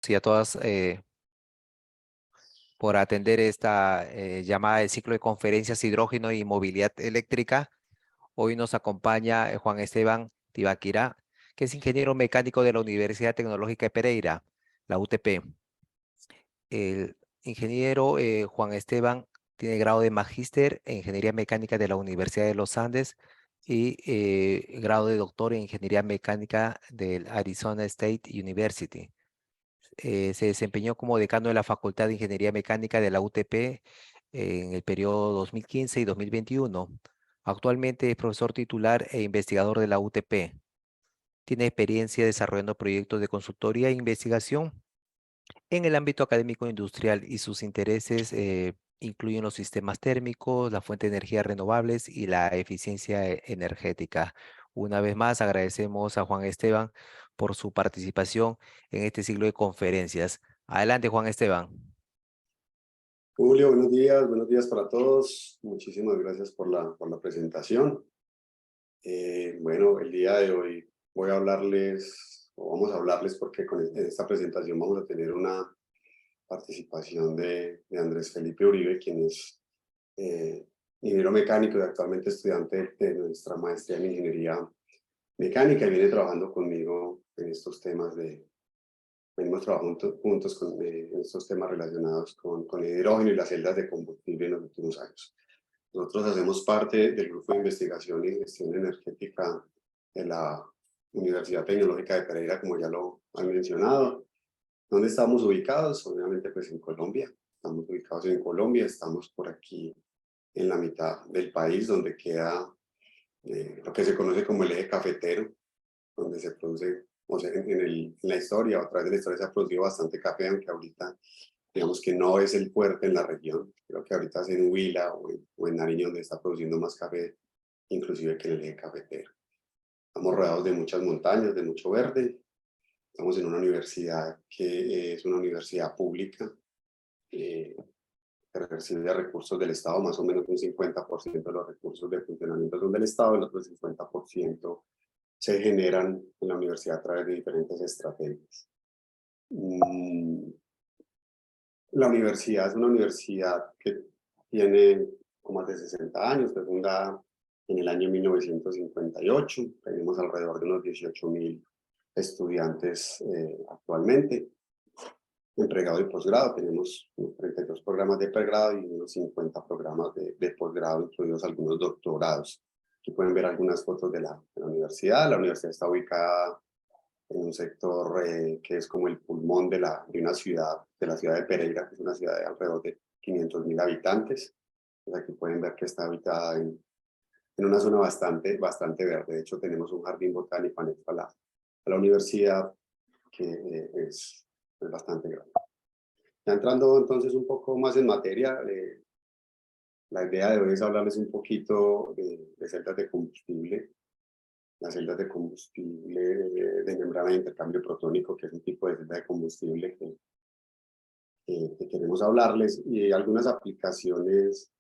y a todas por atender esta llamada de ciclo de conferencias hidrógeno y movilidad eléctrica. Hoy nos acompaña Juan Esteban Tibaquirá, que es ingeniero mecánico de la Universidad Tecnológica de Pereira, la UTP. El ingeniero Juan Esteban tiene grado de magíster en ingeniería mecánica de la Universidad de los Andes y grado de doctor en ingeniería mecánica del Arizona State University. Se desempeñó como decano de la Facultad de Ingeniería Mecánica de la UTP en el periodo 2015 y 2021. Actualmente es profesor titular e investigador de la UTP. Tiene experiencia desarrollando proyectos de consultoría e investigación en el ámbito académico e industrial, y sus intereses incluyen los sistemas térmicos, la fuente de energías renovables y la eficiencia energética. Una vez más, agradecemos a Juan Esteban por su participación en este ciclo de conferencias. Adelante, Juan Esteban. Julio, buenos días para todos. Muchísimas gracias por la presentación. Bueno, el día de hoy voy a hablarles, o vamos a hablarles porque en esta presentación vamos a tener una participación de Andrés Felipe Uribe, quien es ingeniero mecánico y actualmente estudiante de nuestra maestría en ingeniería mecánica y viene trabajando conmigo en estos temas venimos trabajando juntos en estos temas relacionados con el hidrógeno y las celdas de combustible en los últimos años. Nosotros hacemos parte del Grupo de Investigación y Gestión Energética de la Universidad Tecnológica de Pereira, como ya lo han mencionado. ¿Dónde estamos ubicados? Obviamente pues en Colombia. Estamos ubicados en Colombia, estamos por aquí en la mitad del país, donde queda lo que se conoce como el eje cafetero, donde se produce, o sea, en la historia, o a través de la historia se ha producido bastante café, aunque ahorita digamos que no es el fuerte en la región. Creo que ahorita es en Huila o en Nariño donde está produciendo más café, inclusive que en el eje cafetero. Estamos rodeados de muchas montañas, de mucho verde. Estamos en una universidad que es una universidad pública, que recibe recursos del Estado, más o menos un 50% de los recursos de funcionamiento son del Estado, el otro 50% se generan en la universidad a través de diferentes estrategias. La universidad es una universidad que tiene como más de 60 años, fue fundada en el año 1958, tenemos alrededor de unos 18.000 estudiantes actualmente, en pregrado y posgrado, tenemos 32 programas de pregrado y unos 50 programas de posgrado, incluidos algunos doctorados. Aquí pueden ver algunas fotos de la universidad. La universidad está ubicada en un sector que es como el pulmón de una ciudad, de la ciudad de Pereira, que es una ciudad de alrededor de 500.000 habitantes. Pues aquí pueden ver que está habitada en una zona bastante verde. De hecho, tenemos un jardín botánico anexo a la universidad que es bastante grande. Ya entrando entonces un poco más en materia, la idea de hoy es hablarles un poquito de celdas de combustible. Las celdas de combustible de membrana de intercambio protónico, que es un tipo de celda de combustible que queremos hablarles, y algunas aplicaciones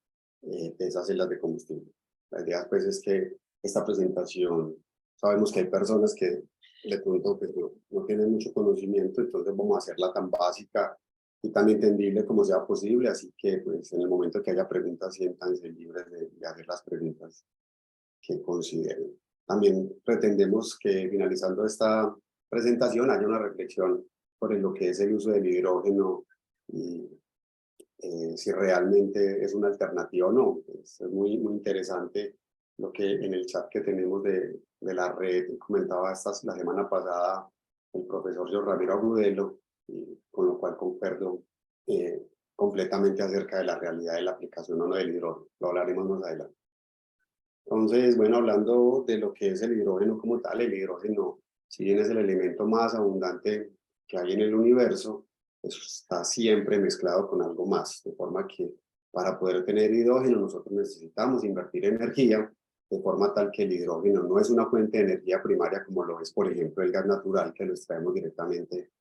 de esas celdas de combustible. La idea pues es que esta presentación, sabemos que hay personas que de pronto pues, no tienen mucho conocimiento, entonces vamos a hacerla tan básica y tan entendible como sea posible, así que pues en el momento que haya preguntas, siéntanse libres de hacer las preguntas que consideren. También pretendemos que finalizando esta presentación haya una reflexión sobre lo que es el uso del hidrógeno y si realmente es una alternativa o no. Es muy interesante lo que en el chat que tenemos de la red comentaba la semana pasada el profesor Jorge Ramiro Agudelo, y con lo cual concuerdo completamente acerca de la realidad de la aplicación o no del hidrógeno. Lo hablaremos más adelante. Entonces, bueno, hablando de lo que es el hidrógeno como tal, el hidrógeno, si bien es el elemento más abundante que hay en el universo, eso está siempre mezclado con algo más, de forma que para poder tener hidrógeno nosotros necesitamos invertir energía, de forma tal que el hidrógeno no es una fuente de energía primaria como lo es, por ejemplo, el gas natural, que lo extraemos directamente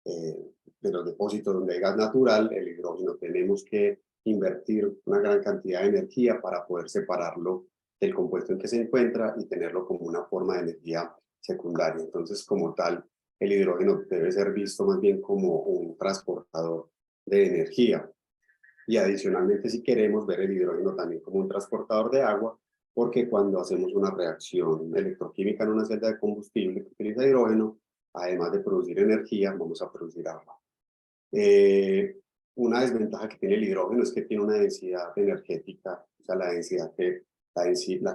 de los depósitos donde hay gas natural. El hidrógeno tenemos que invertir una gran cantidad de energía para poder separarlo del compuesto en que se encuentra y tenerlo como una forma de energía secundaria. Entonces, como tal, el hidrógeno debe ser visto más bien como un transportador de energía. Y adicionalmente, si queremos ver el hidrógeno también como un transportador de agua, porque cuando hacemos una reacción electroquímica en una celda de combustible que utiliza hidrógeno, además de producir energía, vamos a producir agua. Una desventaja que tiene el hidrógeno es que tiene una densidad energética, o sea, la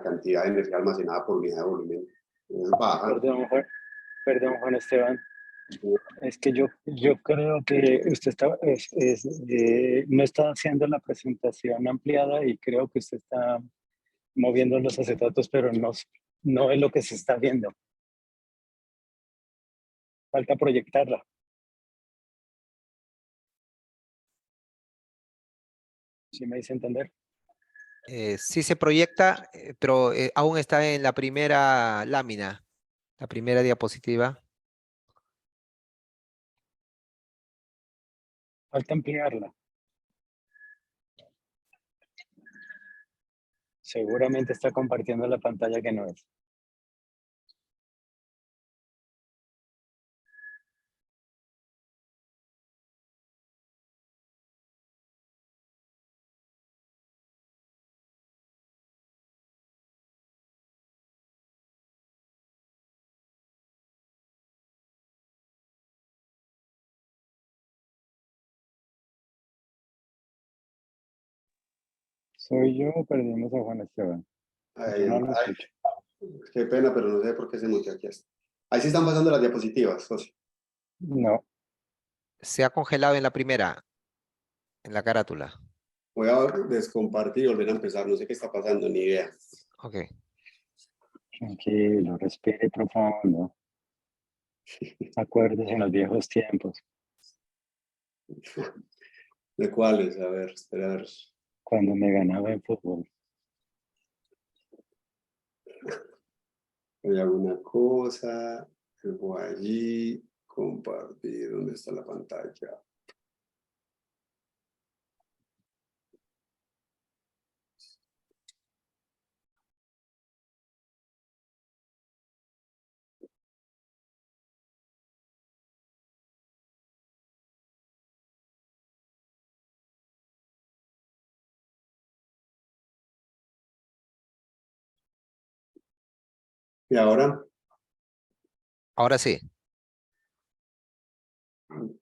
cantidad de energía almacenada por unidad de volumen es baja. Perdón, Juan Esteban. Es que yo creo que usted no está haciendo la presentación ampliada y creo que usted está moviendo los acetatos, pero no es lo que se está viendo. Falta proyectarla. ¿Sí me hice entender? Sí se proyecta, pero aún está en la primera lámina, la primera diapositiva. Falta ampliarla. Seguramente está compartiendo la pantalla que no es. ¿Soy yo o perdimos a Juan Esteban? Yo no lo escucho. Qué pena, pero no sé por qué se muteó aquí. Ahí sí están pasando las diapositivas, José. No. Se ha congelado en la primera, en la carátula. Voy a descompartir y volver a empezar. No sé qué está pasando, ni idea. Ok. Tranquilo, respire profundo. Acuérdese en los viejos tiempos, ¿De cuáles? A ver, espera a ver. cuando me ganaba en fútbol. Hay alguna cosa. Voy allí. Compartir. ¿Dónde está la pantalla? Y ahora, Ahora sí,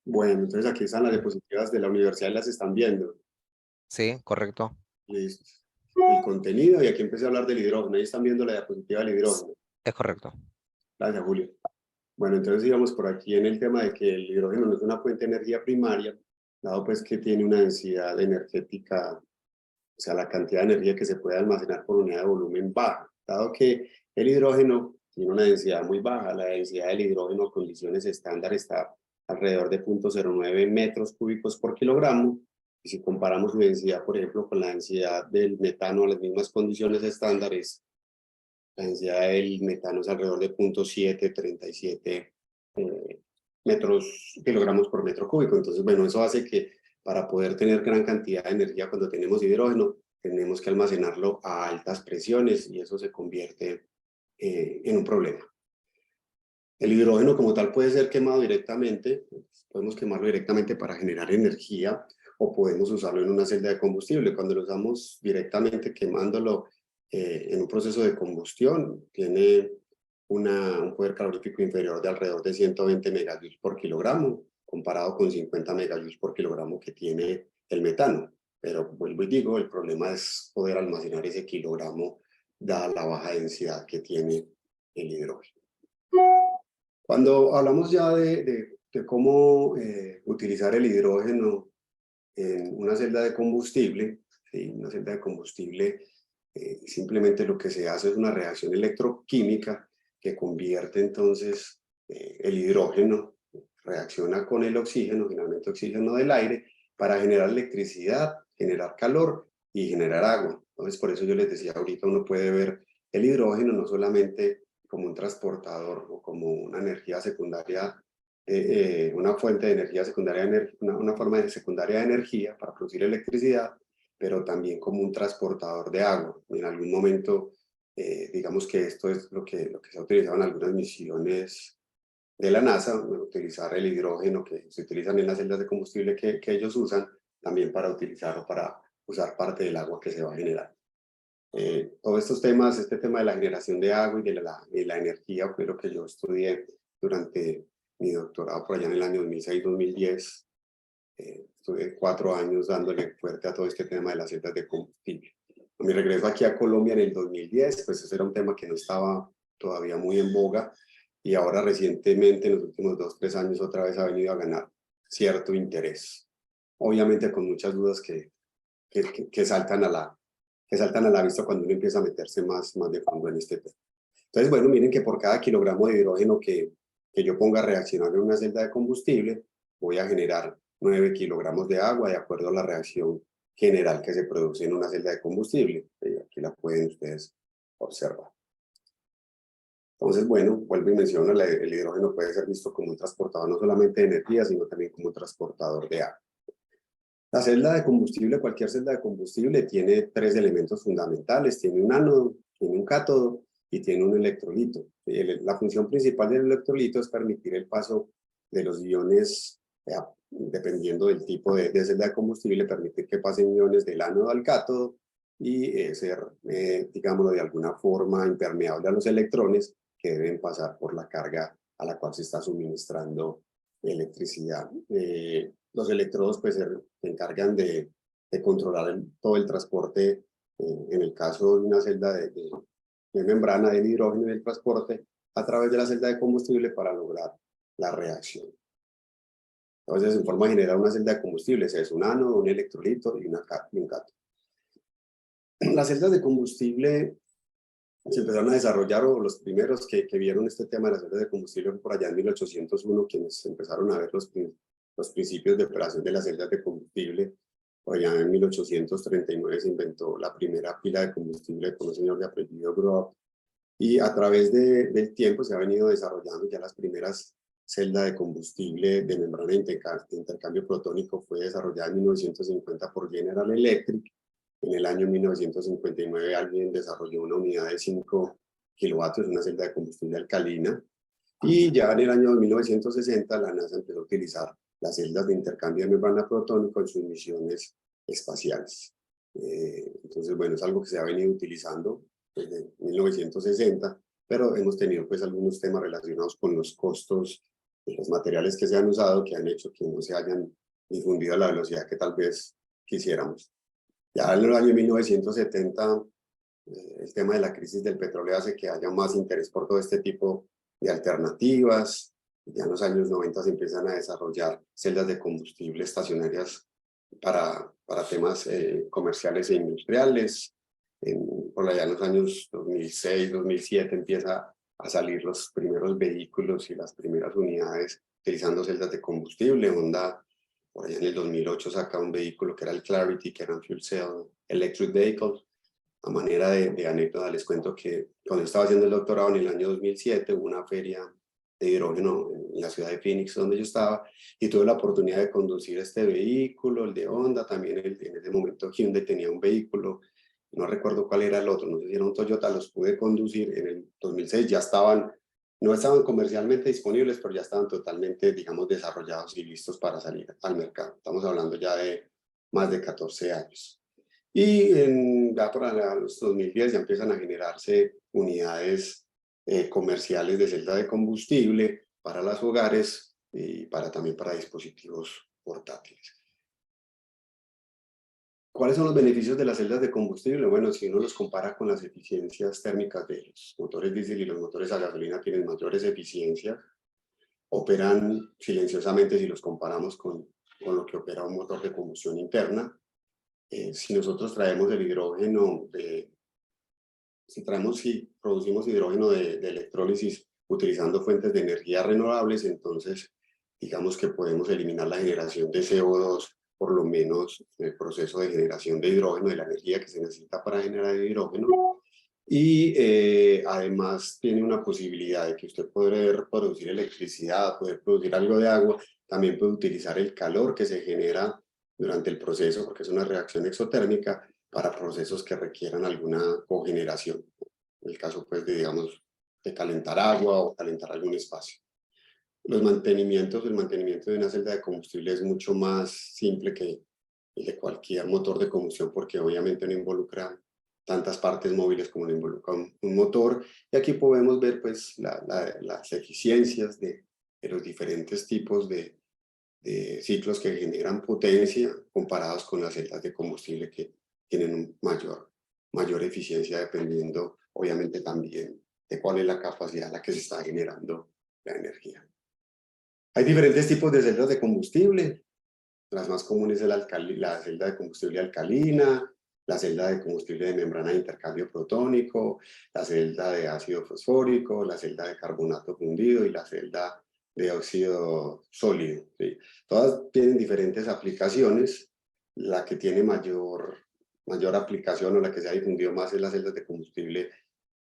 bueno, entonces aquí están las diapositivas de la universidad, las están viendo. sí, correcto. Listo. El contenido, y aquí empecé a hablar del hidrógeno. Ahí están viendo la diapositiva del hidrógeno. Es correcto. Gracias, Julio. Bueno, entonces íbamos por aquí en el tema de que el hidrógeno no es una fuente de energía primaria, dado pues que tiene una densidad energética, o sea, la cantidad de energía que se puede almacenar por unidad de volumen baja, dado que el hidrógeno tiene una densidad muy baja. La densidad del hidrógeno a condiciones estándar está alrededor de 0.09 metros cúbicos por kilogramo, y si comparamos su densidad, por ejemplo, con la densidad del metano a las mismas condiciones estándares, la densidad del metano es alrededor de 0.737 kilogramos por metro cúbico. Entonces, bueno, eso hace que para poder tener gran cantidad de energía cuando tenemos hidrógeno, tenemos que almacenarlo a altas presiones y eso se convierte en un problema. El hidrógeno como tal puede ser quemado directamente, podemos quemarlo directamente para generar energía o podemos usarlo en una celda de combustible. Cuando lo usamos directamente quemándolo en un proceso de combustión, tiene un poder calorífico inferior de alrededor de 120 megajoules por kilogramo, comparado con 50 megajoules por kilogramo que tiene el metano. Pero vuelvo y digo, el problema es poder almacenar ese kilogramo dada la baja densidad que tiene el hidrógeno. Cuando hablamos ya de cómo utilizar el hidrógeno en una celda de combustible, ¿sí? Una celda de combustible, simplemente lo que se hace es una reacción electroquímica que convierte entonces el hidrógeno, reacciona con el oxígeno, finalmente oxígeno del aire, para generar electricidad, generar calor y generar agua. Entonces, por eso yo les decía ahorita, uno puede ver el hidrógeno no solamente como un transportador o como una energía secundaria, una fuente de energía secundaria, una forma de secundaria de energía para producir electricidad, pero también como un transportador de agua. En algún momento, digamos que esto es lo que se ha utilizado en algunas misiones de la NASA, utilizar el hidrógeno que se utilizan en las celdas de combustible que ellos usan, también para utilizarlo para usar parte del agua que se va a generar. Todos estos temas, este tema de la generación de agua y de la energía fue lo que yo estudié durante mi doctorado por allá en el año 2006-2010. Estuve 4 años dándole fuerte a todo este tema de las celdas de combustible. A mi regreso aquí a Colombia en el 2010, pues ese era un tema que no estaba todavía muy en boga, y ahora recientemente, en los últimos 2-3 años, otra vez ha venido a ganar cierto interés. Obviamente con muchas dudas que saltan a la vista cuando uno empieza a meterse más de fondo en este tema. Entonces, bueno, miren que por cada kilogramo de hidrógeno que yo ponga a reaccionar en una celda de combustible, voy a generar 9 kilogramos de agua de acuerdo a la reacción general que se produce en una celda de combustible. Aquí la pueden ustedes observar. Entonces, bueno, vuelvo y menciono, el hidrógeno puede ser visto como un transportador no solamente de energía, sino también como un transportador de agua. La celda de combustible, cualquier celda de combustible, tiene 3 elementos fundamentales. Tiene un ánodo, tiene un cátodo y tiene un electrolito. La función principal del electrolito es permitir el paso de los iones, dependiendo del tipo de celda de combustible, permitir que pasen iones del ánodo al cátodo y ser, digámoslo de alguna forma, impermeable a los electrones que deben pasar por la carga a la cual se está suministrando electricidad. Los electrodos pues se encargan de controlar todo el transporte, en el caso de una celda de membrana del hidrógeno y el transporte a través de la celda de combustible para lograr la reacción. Entonces, en forma general, una celda de combustible es un ánodo, un electrolito y un cátodo. Las celdas de combustible se empezaron a desarrollar, o los primeros que vieron este tema de las celdas de combustible fue por allá en 1801, quienes empezaron a ver los principios de operación de las celdas de combustible. Por allá en 1839 se inventó la primera pila de combustible por un señor de apellido Grob, y a través del tiempo se ha venido desarrollando ya las primeras celdas de combustible de membrana de intercambio protónico. Fue desarrollada en 1950 por General Electric. En el año 1959 alguien desarrolló una unidad de 5 kilovatios, una celda de combustible alcalina, y ya en el año 1960 la NASA empezó a utilizar las celdas de intercambio de membrana protónico en sus misiones espaciales. Entonces, bueno, es algo que se ha venido utilizando desde 1960, pero hemos tenido pues algunos temas relacionados con los costos de los materiales que se han usado, que han hecho que no se hayan difundido a la velocidad que tal vez quisiéramos. Ya en el año 1970, el tema de la crisis del petróleo hace que haya más interés por todo este tipo de alternativas. Ya en los años 90 se empiezan a desarrollar celdas de combustible estacionarias para temas comerciales e industriales. Por allá en los años 2006, 2007 empieza a salir los primeros vehículos y las primeras unidades utilizando celdas de combustible. Honda, por allá en el 2008, saca un vehículo que era el Clarity, que era un fuel cell electric vehicle. A manera de anécdota, les cuento que cuando estaba haciendo el doctorado en el año 2007, hubo una feria de hidrógeno en la ciudad de Phoenix, donde yo estaba, y tuve la oportunidad de conducir este vehículo, el de Honda, también en ese momento Hyundai tenía un vehículo, no recuerdo cuál era el otro, no sé si era un Toyota, los pude conducir en el 2006, ya no estaban comercialmente disponibles, pero ya estaban totalmente, digamos, desarrollados y listos para salir al mercado. Estamos hablando ya de más de 14 años. Y ya por los 2010 ya empiezan a generarse unidades comerciales de celda de combustible para los hogares y también para dispositivos portátiles. ¿Cuáles son los beneficios de las celdas de combustible? Bueno, si uno los compara con las eficiencias térmicas de los motores diésel y los motores a gasolina, tienen mayores eficiencias, operan silenciosamente si los comparamos con lo que opera un motor de combustión interna. Si nosotros traemos el hidrógeno, si producimos hidrógeno de electrólisis utilizando fuentes de energía renovables, entonces digamos que podemos eliminar la generación de CO2, por lo menos en el proceso de generación de hidrógeno, de la energía que se necesita para generar el hidrógeno. Y además tiene una posibilidad de que usted puede producir electricidad, puede producir algo de agua, también puede utilizar el calor que se genera durante el proceso, porque es una reacción exotérmica, para procesos que requieran alguna cogeneración. En el caso, pues, digamos, de calentar agua o calentar algún espacio. el mantenimiento de una celda de combustible es mucho más simple que el de cualquier motor de combustión, porque obviamente no involucra tantas partes móviles como lo involucra un motor. Y aquí podemos ver pues las eficiencias de los diferentes tipos de ciclos que generan potencia comparados con las celdas de combustible que tienen mayor eficiencia, dependiendo obviamente también de cuál es la capacidad a la que se está generando la energía. Hay diferentes tipos de celdas de combustible. Las más comunes es la celda de combustible alcalina, la celda de combustible de membrana de intercambio protónico, la celda de ácido fosfórico, la celda de carbonato fundido y la celda de óxido sólido. ¿Sí? Todas tienen diferentes aplicaciones. La que tiene mayor aplicación o la que se ha difundido más es la celda de combustible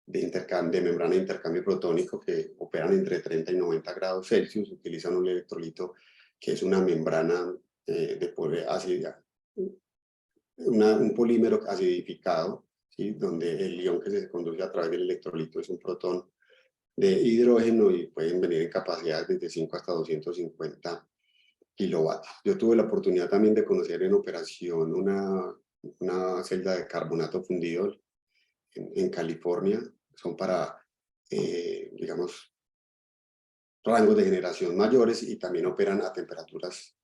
de membrana de intercambio protónico, que operan entre 30 y 90 grados Celsius, utilizan un electrolito que es una membrana un polímero acidificado, ¿sí? Donde el ion que se conduce a través del electrolito es un protón de hidrógeno y pueden venir en capacidades desde 5 hasta 250 kilovatios. Yo tuve la oportunidad también de conocer en operación una celda de carbonato fundido en California. Son para, digamos, rangos de generación mayores, y también operan a temperaturas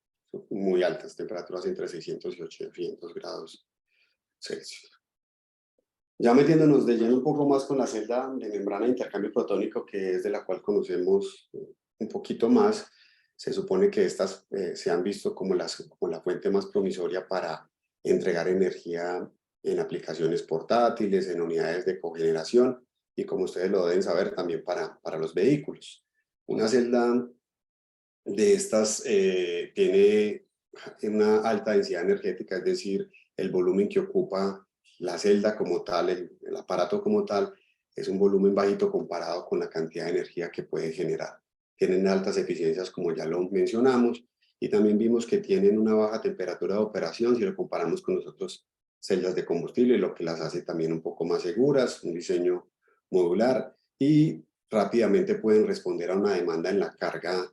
muy altas, temperaturas entre 600 y 800 grados Celsius. Ya metiéndonos de lleno un poco más con la celda de membrana de intercambio protónico, que es de la cual conocemos un poquito más, se supone que estas se han visto como la fuente más promisoria para entregar energía en aplicaciones portátiles, en unidades de cogeneración, y como ustedes lo deben saber, también para los vehículos. Una celda de estas tiene una alta densidad energética, es decir, el volumen que ocupa la celda como tal, el aparato como tal, es un volumen bajito comparado con la cantidad de energía que puede generar. Tienen altas eficiencias, como ya lo mencionamos, y también vimos que tienen una baja temperatura de operación si lo comparamos con las otras celdas de combustible, lo que las hace también un poco más seguras, un diseño modular, y rápidamente pueden responder a una demanda en la carga,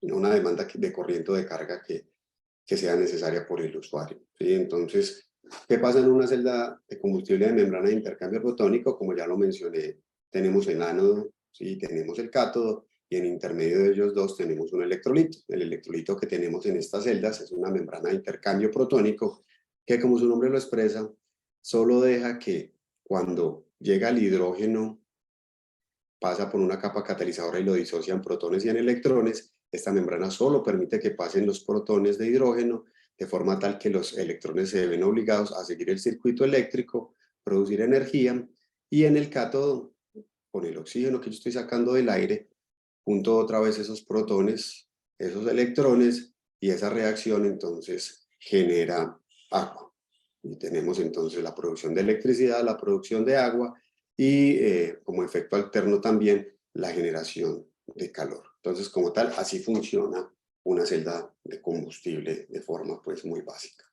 una demanda de corriente de carga que sea necesaria por el usuario, ¿sí? Entonces, ¿qué pasa en una celda de combustible de membrana de intercambio protónico? Como ya lo mencioné, tenemos el ánodo, ¿sí? Tenemos el cátodo, y en intermedio de ellos dos tenemos un electrolito. El electrolito que tenemos en estas celdas es una membrana de intercambio protónico que, como su nombre lo expresa, solo deja que cuando llega el hidrógeno, pasa por una capa catalizadora y lo disocia en protones y en electrones. Esta membrana solo permite que pasen los protones de hidrógeno, de forma tal que los electrones se ven obligados a seguir el circuito eléctrico, producir energía, y en el cátodo, con el oxígeno que yo estoy sacando del aire, junto otra vez esos protones, esos electrones, y esa reacción entonces genera agua. Y tenemos entonces la producción de electricidad, la producción de agua, y como efecto alterno también la generación de calor. Entonces, como tal, así funciona una celda de combustible de forma pues muy básica.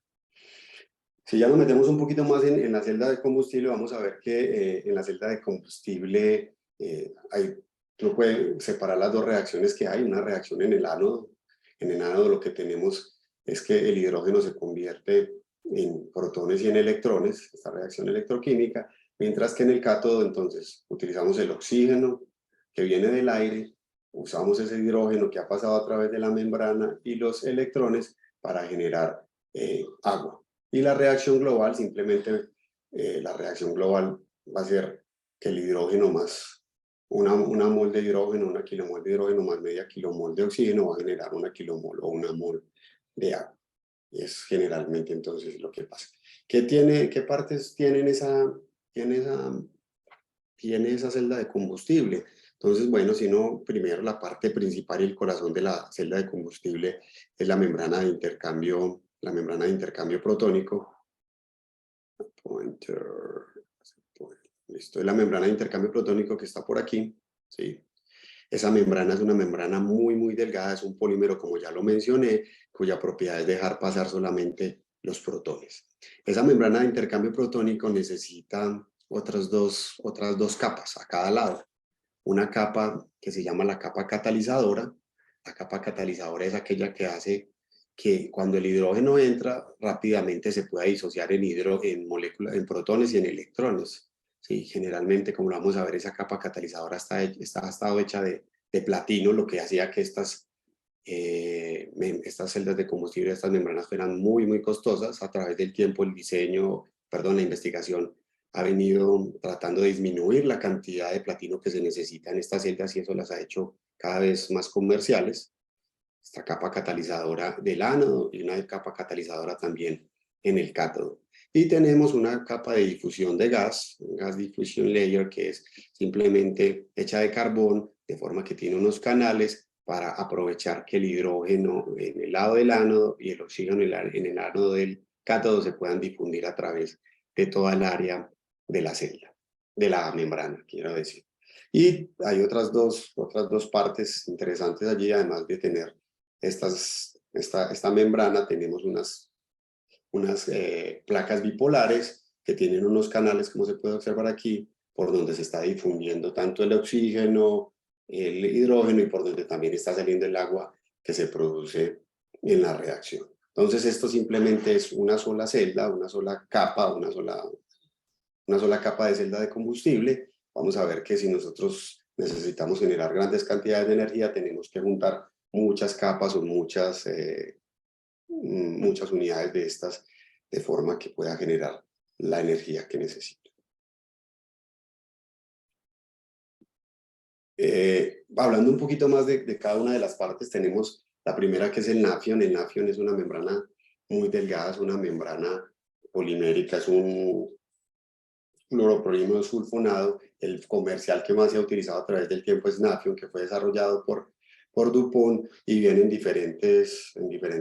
Si ya nos metemos un poquito más en la celda de combustible, vamos a ver que en la celda de combustible uno puede separar las dos reacciones que hay. Una reacción en el ánodo. En el ánodo lo que tenemos es que el hidrógeno se convierte en protones y en electrones, esta reacción electroquímica, mientras que en el cátodo entonces utilizamos el oxígeno que viene del aire, usamos ese hidrógeno que ha pasado a través de la membrana y los electrones para generar agua. Y la reacción global, simplemente la reacción global va a ser que el hidrógeno más una mol de hidrógeno, una kilomol de hidrógeno más media kilomol de oxígeno va a generar una kilomol o una mol de agua. Y es generalmente entonces lo que pasa. ¿Qué partes tiene esa celda de combustible? Entonces, bueno, primero la parte principal y el corazón de la celda de combustible es la membrana de intercambio protónico. Listo, es la membrana de intercambio protónico que está por aquí, ¿sí? Esa membrana es una membrana muy, muy delgada, es un polímero, como ya lo mencioné, cuya propiedad es dejar pasar solamente los protones. Esa membrana de intercambio protónico necesita otras dos capas a cada lado. Una capa que se llama la capa catalizadora, La capa catalizadora es aquella que hace que cuando el hidrógeno entra, rápidamente se pueda disociar en moléculas, en protones y en electrones. Sí, generalmente, como lo vamos a ver, esa capa catalizadora ha estado hecha de platino, lo que hacía que estas celdas de combustible, estas membranas fueran muy, muy costosas. A través del tiempo, la investigación ha venido tratando de disminuir la cantidad de platino que se necesita en estas celdas y eso las ha hecho cada vez más comerciales. Esta capa catalizadora del ánodo y una capa catalizadora también en el cátodo. Y tenemos una capa de difusión de gas, un gas diffusion layer, que es simplemente hecha de carbón, de forma que tiene unos canales para aprovechar que el hidrógeno en el lado del ánodo y el oxígeno en el ánodo del cátodo se puedan difundir a través de toda el área de la celda, de la membrana, quiero decir. Y hay otras dos partes interesantes allí, además de tener esta membrana, tenemos unas placas bipolares que tienen unos canales, como se puede observar aquí, por donde se está difundiendo tanto el oxígeno, el hidrógeno y por donde también está saliendo el agua que se produce en la reacción. Entonces esto simplemente es una sola celda, una sola capa de celda de combustible. Vamos a ver que si nosotros necesitamos generar grandes cantidades de energía, tenemos que juntar muchas capas o muchas unidades de estas, de forma que pueda generar la energía que necesito. Hablando un poquito más de cada una de las partes, tenemos la primera, que es el nafion. El nafion es una membrana muy delgada, es una membrana polimérica, es un fluoroprolino sulfonado. El comercial que más se ha utilizado a través del tiempo es nafion, que fue desarrollado por DuPont y viene en diferentes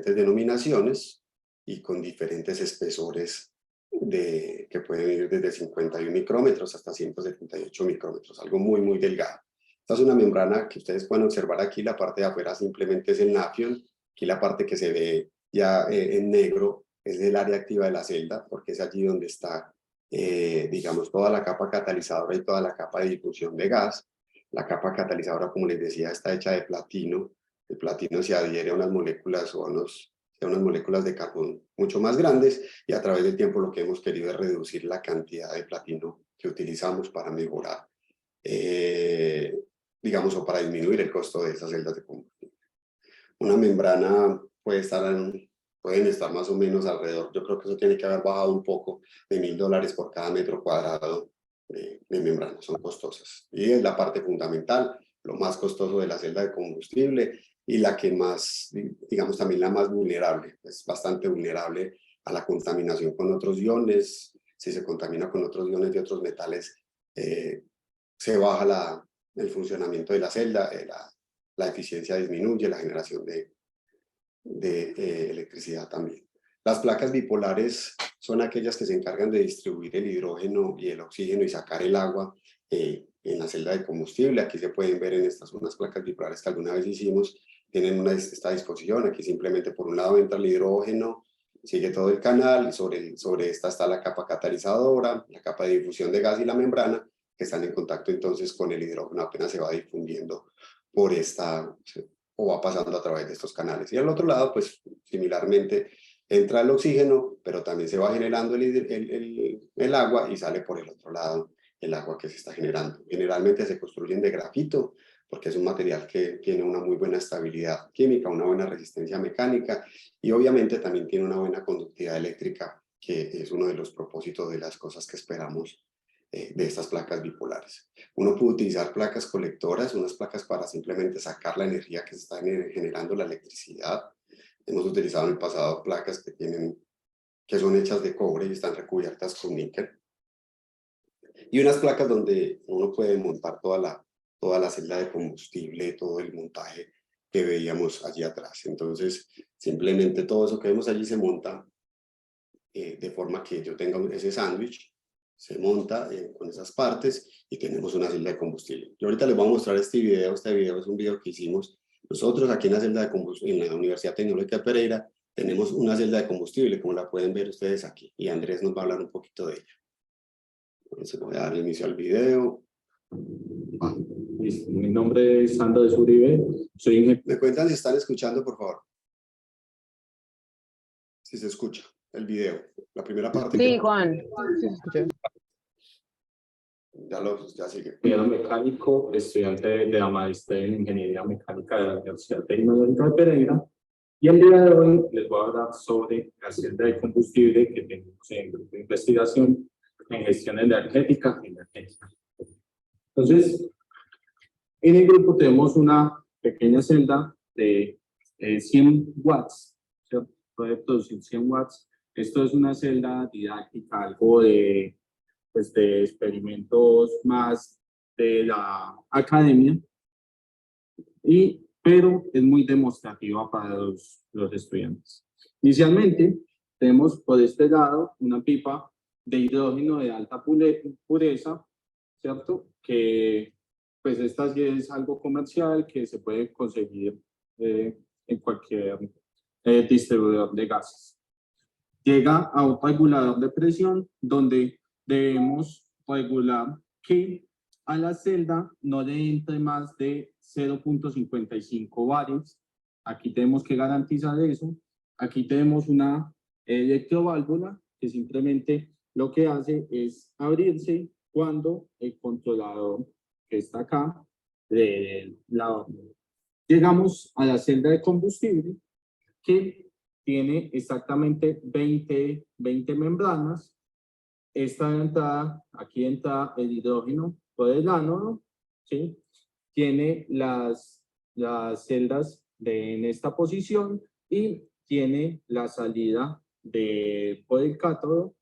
denominaciones y con diferentes espesores que pueden ir desde 51 micrómetros hasta 178 micrómetros, algo muy, muy delgado. Esta es una membrana que ustedes pueden observar aquí. La parte de afuera simplemente es el nafion. Aquí la parte que se ve ya en negro es el área activa de la celda, porque es allí donde está, digamos, toda la capa catalizadora y toda la capa de difusión de gas. La capa catalizadora, como les decía, está hecha de platino. El platino se adhiere a unas moléculas a unas moléculas de carbón mucho más grandes, y a través del tiempo lo que hemos querido es reducir la cantidad de platino que utilizamos para mejorar, digamos, o para disminuir el costo de esas celdas de combustible. Una membrana pueden estar más o menos alrededor, yo creo que eso tiene que haber bajado un poco, de $1000 por cada metro cuadrado de membrana. Son costosas. Y es la parte fundamental, lo más costoso de la celda de combustible y la que más, digamos, también la más vulnerable. Es bastante vulnerable a la contaminación con otros iones. Si se contamina con otros iones de otros metales, se baja el funcionamiento de la celda, la eficiencia disminuye, la generación de electricidad también. Las placas bipolares son aquellas que se encargan de distribuir el hidrógeno y el oxígeno y sacar el agua en la celda de combustible. Aquí se pueden ver en estas unas placas bipolares que alguna vez hicimos. Tienen esta disposición. Aquí simplemente por un lado entra el hidrógeno, sigue todo el canal, y sobre esta está la capa catalizadora, la capa de difusión de gas y la membrana, que están en contacto entonces con el hidrógeno apenas se va difundiendo por o va pasando a través de estos canales. Y al otro lado, pues similarmente, entra el oxígeno, pero también se va generando el agua y sale por el otro lado el agua que se está generando. Generalmente se construyen de grafito, porque es un material que tiene una muy buena estabilidad química, una buena resistencia mecánica y obviamente también tiene una buena conductividad eléctrica, que es uno de los propósitos de las cosas que esperamos de estas placas bipolares. Uno puede utilizar placas colectoras, unas placas para simplemente sacar la energía que se está generando, la electricidad. Hemos utilizado en el pasado placas que son hechas de cobre y están recubiertas con níquel. Y unas placas donde uno puede montar toda la celda de combustible, todo el montaje que veíamos allí atrás. Entonces, simplemente todo eso que vemos allí se monta de forma que yo tenga ese sándwich, se monta con esas partes y tenemos una celda de combustible. Yo ahorita les voy a mostrar este video es un video que hicimos nosotros aquí en la celda de combustible, en la Universidad Tecnológica de Pereira. Tenemos una celda de combustible, como la pueden ver ustedes aquí, y Andrés nos va a hablar un poquito de ella. Entonces voy a dar inicio al video. Listo. Mi nombre es Andrés Uribe, soy ingeniero. ¿Me cuentan si están escuchando, por favor? Si se escucha el video, la primera parte. Sí, Juan. Sí, se escucha. Ya sigue. Ingeniero mecánico, estudiante de la maestría en Ingeniería Mecánica de la Universidad Tecnológica de Pereira. Y el día de hoy les voy a hablar sobre la celda de combustible que tenemos en el grupo de investigación en gestión energética. Entonces, en el grupo tenemos una pequeña celda de 100 watts, ¿cierto? Puede producir 100 watts. Esto es una celda didáctica, algo de, pues, de experimentos más de la academia, pero es muy demostrativa para los estudiantes. Inicialmente, tenemos por este lado una pipa de hidrógeno de alta pureza, ¿cierto? Que pues esta sí es algo comercial que se puede conseguir en cualquier distribuidor de gases. Llega a un regulador de presión donde debemos regular que a la celda no le entre más de 0.55 bares. Aquí tenemos que garantizar eso. Aquí tenemos una electroválvula que simplemente lo que hace es abrirse cuando el controlador que está acá llegamos a la celda de combustible que tiene exactamente 20 membranas. Esta entrada, aquí entra el hidrógeno por el ánodo, ¿sí? Tiene las celdas en esta posición y tiene la salida por el cátodo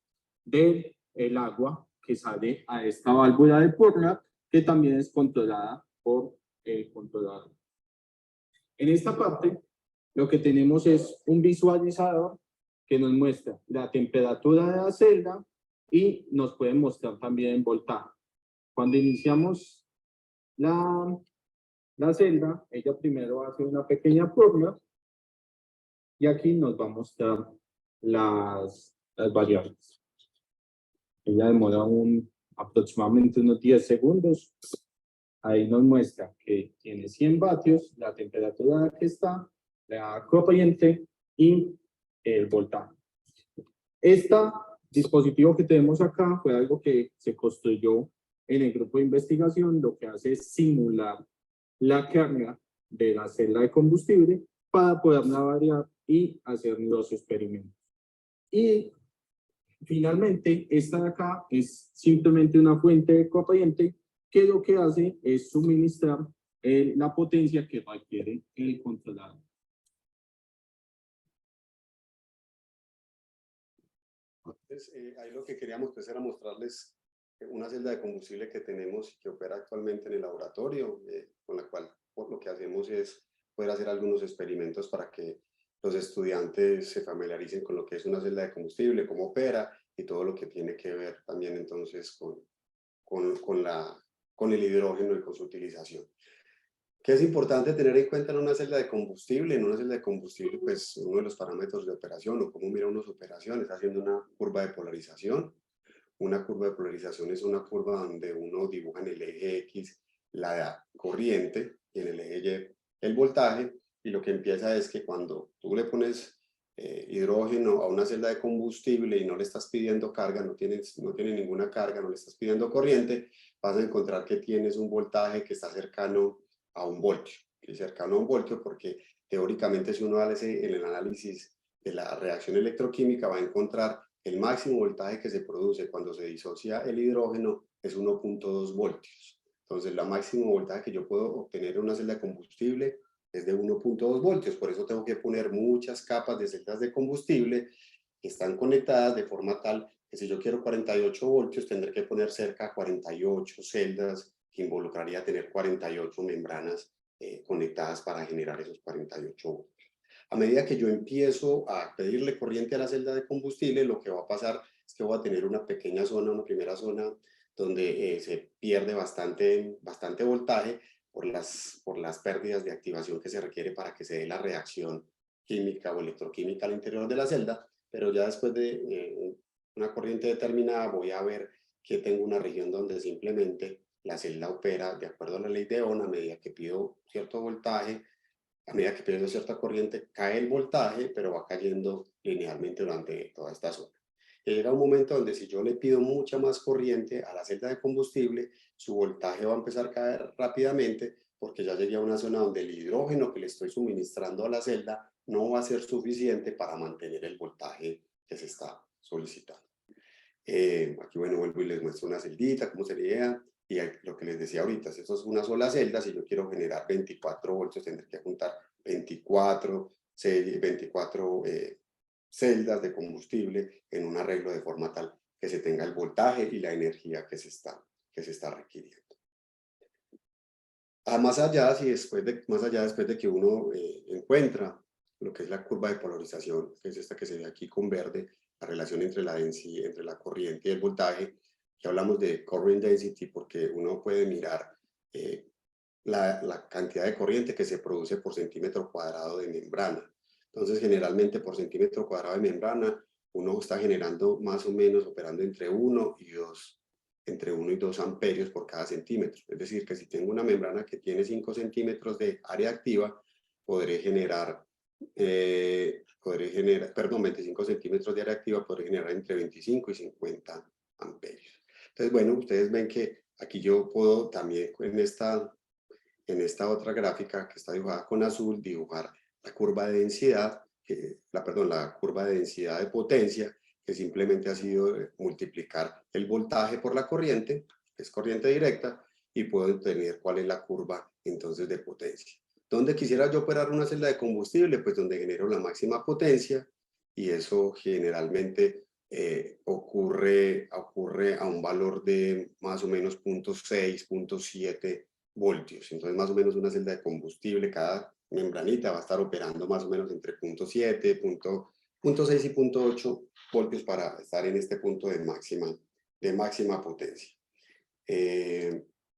del agua que sale a esta válvula de Purnack, que también es controlada por el controlador. En esta parte, lo que tenemos es un visualizador que nos muestra la temperatura de la celda y nos puede mostrar también el voltaje. Cuando iniciamos la celda, ella primero hace una pequeña prueba y aquí nos va a mostrar las variables. Ella demora aproximadamente unos 10 segundos. Ahí nos muestra que tiene 100 vatios, la temperatura que está, la corriente y el voltaje. Este dispositivo que tenemos acá fue algo que se construyó en el grupo de investigación. Lo que hace es simular la carga de la celda de combustible para poderla variar y hacer los experimentos. Y finalmente, esta de acá es simplemente una fuente de corriente que lo que hace es suministrar la potencia que requiere el controlador. Entonces, ahí lo que queríamos pues, era mostrarles una celda de combustible que tenemos y que opera actualmente en el laboratorio, con la cual lo que hacemos es poder hacer algunos experimentos para que los estudiantes se familiaricen con lo que es una celda de combustible, cómo opera y todo lo que tiene que ver también entonces con el hidrógeno y con su utilización. ¿Qué es importante tener en cuenta en una celda de combustible? En una celda de combustible, pues uno de los parámetros de operación o cómo mira uno su operación es haciendo una curva de polarización. Una curva de polarización es una curva donde uno dibuja en el eje X la corriente y en el eje Y el voltaje, y lo que empieza es que cuando tú le pones hidrógeno a una celda de combustible y no le estás pidiendo carga, no tiene ninguna carga, no le estás pidiendo corriente, vas a encontrar que tienes un voltaje que está cercano a 1 voltio, que es cercano a 1 voltio porque teóricamente si uno hace el análisis de la reacción electroquímica va a encontrar el máximo voltaje que se produce cuando se disocia el hidrógeno es 1.2 voltios. Entonces, la máximo voltaje que yo puedo obtener en una celda de combustible es de 1.2 voltios. Por eso tengo que poner muchas capas de celdas de combustible que están conectadas de forma tal que si yo quiero 48 voltios, tendré que poner cerca de 48 celdas que involucraría tener 48 membranas conectadas para generar esos 48 voltios. A medida que yo empiezo a pedirle corriente a la celda de combustible, lo que va a pasar es que voy a tener una pequeña zona, una primera zona donde se pierde bastante voltaje por las pérdidas de activación que se requiere para que se dé la reacción química o electroquímica al interior de la celda, pero ya después de una corriente determinada voy a ver que tengo una región donde simplemente la celda opera de acuerdo a la ley de Ohm. A medida que pido cierto voltaje, a medida que pierdo cierta corriente, cae el voltaje, pero va cayendo linealmente durante toda esta zona. Y llega un momento donde si yo le pido mucha más corriente a la celda de combustible, su voltaje va a empezar a caer rápidamente, porque ya llegué a una zona donde el hidrógeno que le estoy suministrando a la celda no va a ser suficiente para mantener el voltaje que se está solicitando. Aquí, bueno, vuelvo y les muestro una celdita, cómo sería. Y lo que les decía ahorita, si eso es una sola celda, si yo quiero generar 24 voltios, tendré que juntar 24 celdas de combustible en un arreglo de forma tal que se tenga el voltaje y la energía que se está requiriendo. Más allá, después de que uno encuentra lo que es la curva de polarización, que es esta que se ve aquí con verde, la relación entre la densidad, entre la corriente y el voltaje, que hablamos de current density porque uno puede mirar la cantidad de corriente que se produce por centímetro cuadrado de membrana. Entonces, generalmente por centímetro cuadrado de membrana, uno está generando más o menos, operando entre 1 y 2 amperios por cada centímetro. Es decir, que si tengo una membrana que tiene 5 centímetros de área activa, podré generar 25 centímetros de área activa, podré generar entre 25 y 50 amperios. Entonces, bueno, ustedes ven que aquí yo puedo también en esta otra gráfica que está dibujada con azul, dibujar la curva de densidad, la curva de densidad de potencia, que simplemente ha sido multiplicar el voltaje por la corriente, que es corriente directa, y puedo entender cuál es la curva entonces de potencia. ¿Dónde quisiera yo operar una celda de combustible? Pues donde genero la máxima potencia, y eso generalmente ocurre a un valor de más o menos 0.6, 0.7 voltios. Entonces, más o menos una celda de combustible, cada membranita va a estar operando más o menos entre 0.7, 0.6 y 0.8 voltios para estar en este punto de máxima potencia.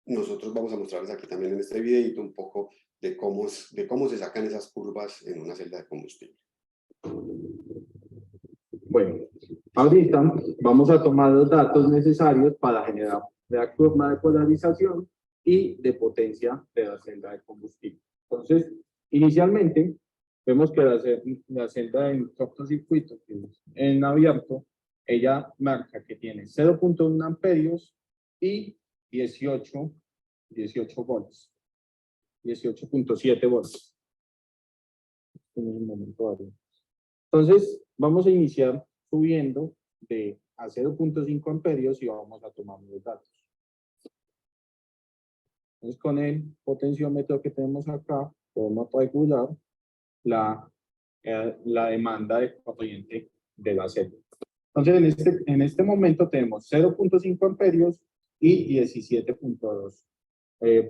Nosotros vamos a mostrarles aquí también en este videito un poco de cómo se sacan esas curvas en una celda de combustible. Bueno, ahorita vamos a tomar los datos necesarios para generar la curva de polarización y de potencia de la celda de combustible. Entonces, inicialmente, vemos que la celda en cortocircuito, en abierto, ella marca que tiene 0.1 amperios y 18 volts, 18.7 volts. En un momento. Entonces, vamos a iniciar subiendo a 0.5 amperios y vamos a tomar los datos. Entonces, con el potenciómetro que tenemos acá, podemos regular la demanda de corriente de la celda. Entonces, en este momento tenemos 0.5 amperios y 17.2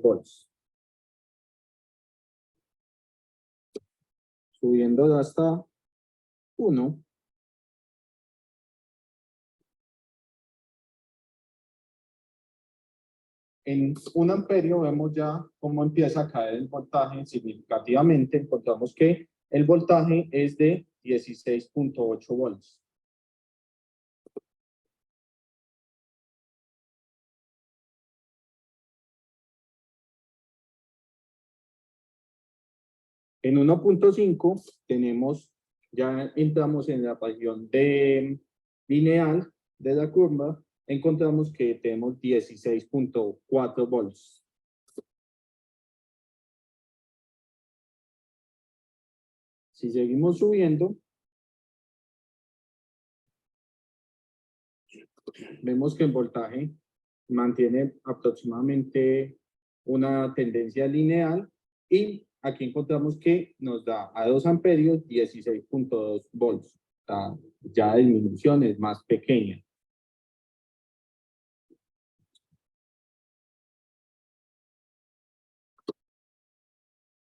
volts. Subiendo hasta 1. En 1 amperio vemos ya cómo empieza a caer el voltaje significativamente. Encontramos que el voltaje es de 16.8 volts. En 1.5 ya entramos en la región lineal de la curva, encontramos que tenemos 16.4 volts. Si seguimos subiendo, vemos que el voltaje mantiene aproximadamente una tendencia lineal y aquí encontramos que nos da a 2 amperios 16.2 volts. Ya la disminución es más pequeña.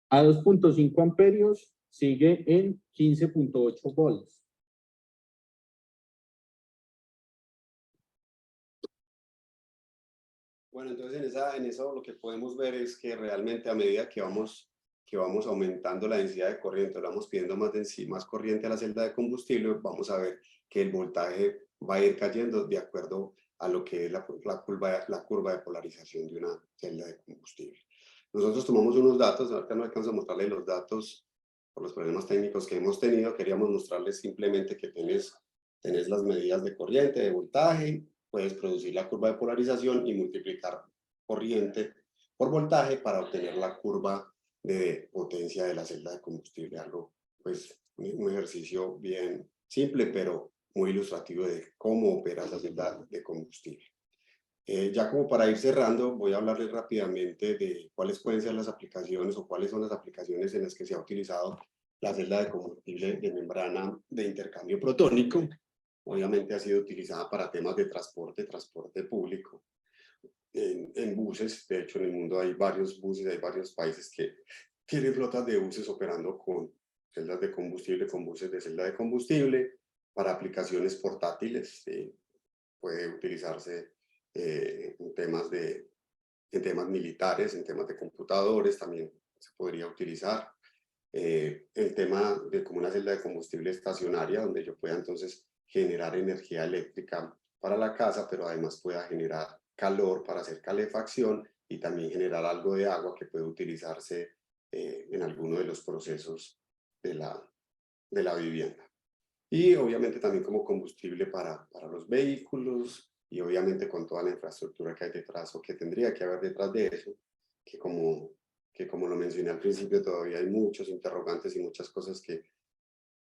A 2.5 amperios sigue en 15.8 volts. Bueno, entonces en eso lo que podemos ver es que realmente a medida que vamos aumentando la densidad de corriente, le vamos pidiendo más corriente a la celda de combustible, vamos a ver que el voltaje va a ir cayendo de acuerdo a lo que es la curva de polarización de una celda de combustible. Nosotros tomamos unos datos, ahorita no alcanzo a mostrarles los datos por los problemas técnicos que hemos tenido, queríamos mostrarles simplemente que tenés las medidas de corriente, de voltaje, puedes producir la curva de polarización y multiplicar corriente por voltaje para obtener la curva de potencia de la celda de combustible, algo pues un ejercicio bien simple pero muy ilustrativo de cómo opera esa celda de combustible. Ya como para ir cerrando, voy a hablarles rápidamente de cuáles pueden ser las aplicaciones o cuáles son las aplicaciones en las que se ha utilizado la celda de combustible de membrana de intercambio protónico. Obviamente ha sido utilizada para temas de transporte público, en buses. De hecho, en el mundo hay varios buses, hay varios países que tienen flotas de buses operando con celdas de combustible, con buses de celda de combustible, para aplicaciones portátiles. Puede utilizarse en temas militares, en temas de computadores, también se podría utilizar. El tema de como una celda de combustible estacionaria, donde yo pueda entonces generar energía eléctrica para la casa, pero además pueda generar calor para hacer calefacción y también generar algo de agua que puede utilizarse en alguno de los procesos de la vivienda. Y obviamente también como combustible para los vehículos y obviamente con toda la infraestructura que hay detrás o que tendría que haber detrás de eso, que como lo mencioné al principio, todavía hay muchos interrogantes y muchas cosas que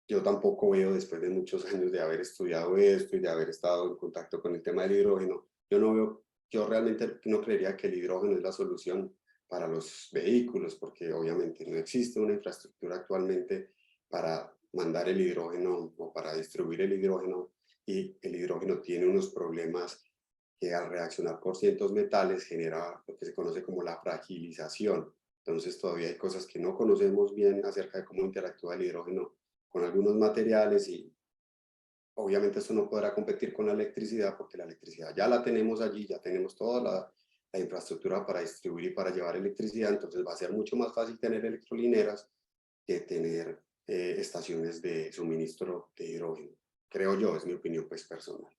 yo tampoco veo después de muchos años de haber estudiado esto y de haber estado en contacto con el tema del hidrógeno. Yo realmente no creería que el hidrógeno es la solución para los vehículos, porque obviamente no existe una infraestructura actualmente para mandar el hidrógeno o para distribuir el hidrógeno, y el hidrógeno tiene unos problemas que al reaccionar con ciertos metales genera lo que se conoce como la fragilización. Entonces todavía hay cosas que no conocemos bien acerca de cómo interactúa el hidrógeno con algunos materiales, y obviamente esto no podrá competir con la electricidad, porque la electricidad ya la tenemos allí, ya tenemos toda la infraestructura para distribuir y para llevar electricidad. Entonces va a ser mucho más fácil tener electrolineras que tener estaciones de suministro de hidrógeno. Creo yo, es mi opinión pues personal.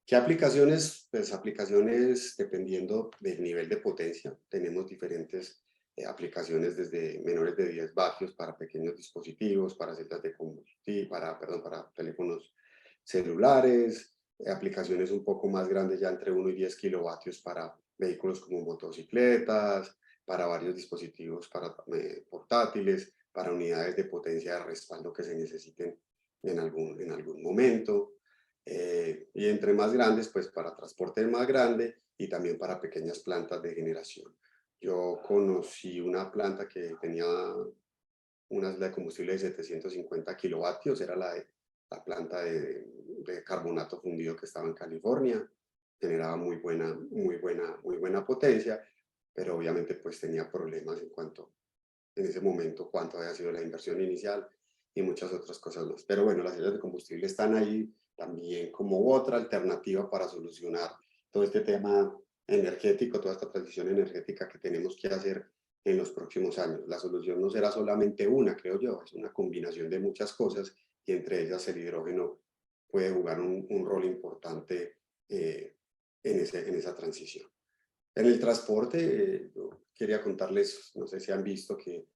¿Qué aplicaciones? Pues aplicaciones dependiendo del nivel de potencia. Tenemos diferentes aplicaciones desde menores de 10 vatios para pequeños dispositivos, para celdas de combustible, para teléfonos celulares, aplicaciones un poco más grandes ya entre 1 y 10 kilovatios para vehículos como motocicletas, para varios dispositivos portátiles, para unidades de potencia de respaldo que se necesiten en algún momento. Y entre más grandes, pues para transporte más grande y también para pequeñas plantas de generación. Yo conocí una planta que tenía una celda de combustible de 750 kilovatios, era la planta de carbonato fundido que estaba en California. Generaba muy buena potencia, pero obviamente pues tenía problemas en cuanto, en ese momento, cuánto había sido la inversión inicial y muchas otras cosas más. Pero bueno, las celdas de combustible están ahí también como otra alternativa para solucionar todo este tema energético, toda esta transición energética que tenemos que hacer en los próximos años. La solución no será solamente una, creo yo, es una combinación de muchas cosas, y entre ellas el hidrógeno puede jugar un rol importante en esa transición. En el transporte, yo quería contarles, no sé si han visto que